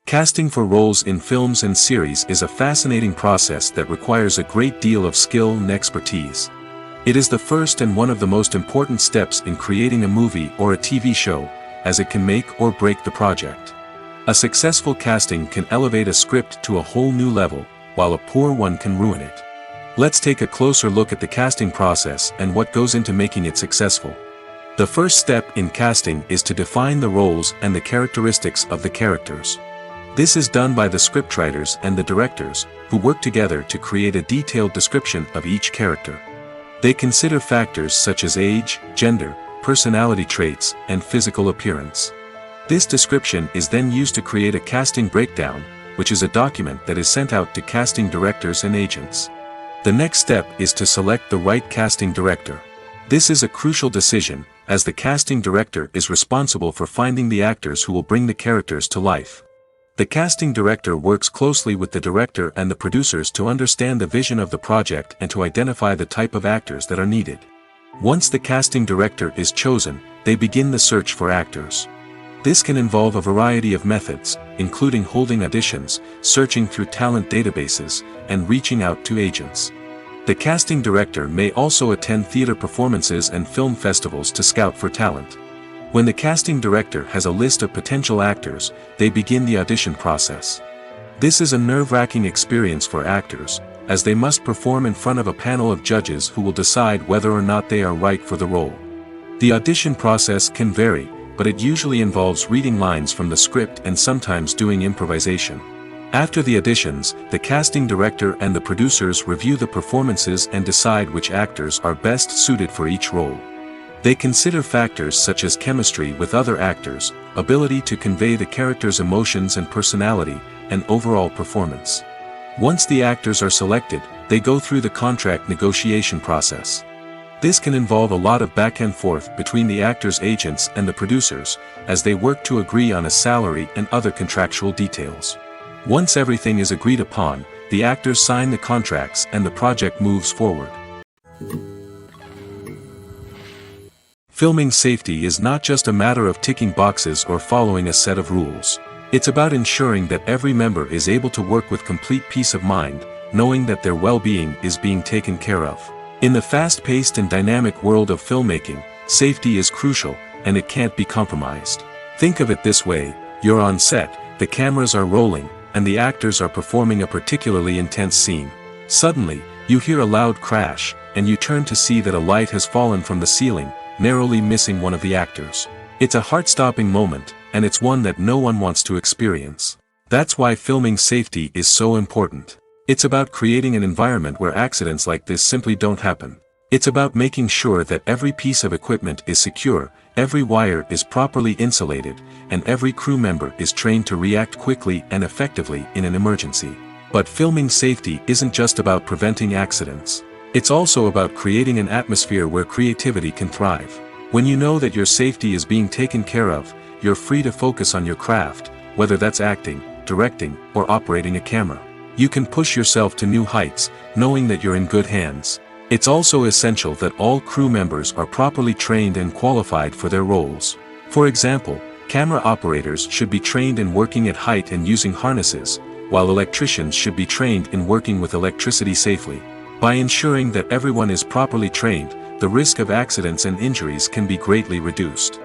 Casting for roles in films and series is a fascinating process that requires a great deal of skill and expertise. It is the first and one of the most important steps in creating a movie or a TV show, as it can make or break the project. A successful casting can elevate a script to a whole new level, while a poor one can ruin it. Let's take a closer look at the casting process and what goes into making it successful. The first step in casting is to define the roles and the characteristics of the characters. This is done by the scriptwriters and the directors, who work together to create a detailed description of each character. They consider factors such as age, gender, personality traits, and physical appearance. This description is then used to create a casting breakdown, which is a document that is sent out to casting directors and agents. The next step is to select the right casting director. This is a crucial decision, as the casting director is responsible for finding the actors who will bring the characters to life. The casting director works closely with the director and the producers to understand the vision of the project and to identify the type of actors that are needed. Once the casting director is chosen, they begin the search for actors. This can involve a variety of methods, including holding auditions, searching through talent databases, and reaching out to agents. The casting director may also attend theater performances and film festivals to scout for talent. When the casting director has a list of potential actors, they begin the audition process. This is a nerve-wracking experience for actors, as they must perform in front of a panel of judges who will decide whether or not they are right for the role. The audition process can vary, but it usually involves reading lines from the script and sometimes doing improvisation. After the auditions, the casting director and the producers review the performances and decide which actors are best suited for each role. They consider factors such as chemistry with other actors, ability to convey the character's emotions and personality, and overall performance. Once the actors are selected, they go through the contract negotiation process. This can involve a lot of back and forth between the actors' agents and the producers, as they work to agree on a salary and other contractual details. Once everything is agreed upon, the actors sign the contracts and the project moves forward. Filming safety is not just a matter of ticking boxes or following a set of rules. It's about ensuring that every member is able to work with complete peace of mind, knowing that their well-being is being taken care of. In the fast-paced and dynamic world of filmmaking, safety is crucial, and it can't be compromised. Think of it this way: you're on set, the cameras are rolling, and the actors are performing a particularly intense scene. Suddenly, you hear a loud crash, and you turn to see that a light has fallen from the ceiling, narrowly missing one of the actors. It's a heart-stopping moment, and it's one that no one wants to experience. That's why filming safety is so important. It's about creating an environment where accidents like this simply don't happen. It's about making sure that every piece of equipment is secure, every wire is properly insulated, and every crew member is trained to react quickly and effectively in an emergency. But filming safety isn't just about preventing accidents. It's also about creating an atmosphere where creativity can thrive. When you know that your safety is being taken care of, you're free to focus on your craft, whether that's acting, directing, or operating a camera. You can push yourself to new heights, knowing that you're in good hands. It's also essential that all crew members are properly trained and qualified for their roles. For example, camera operators should be trained in working at height and using harnesses, while electricians should be trained in working with electricity safely. By ensuring that everyone is properly trained, the risk of accidents and injuries can be greatly reduced.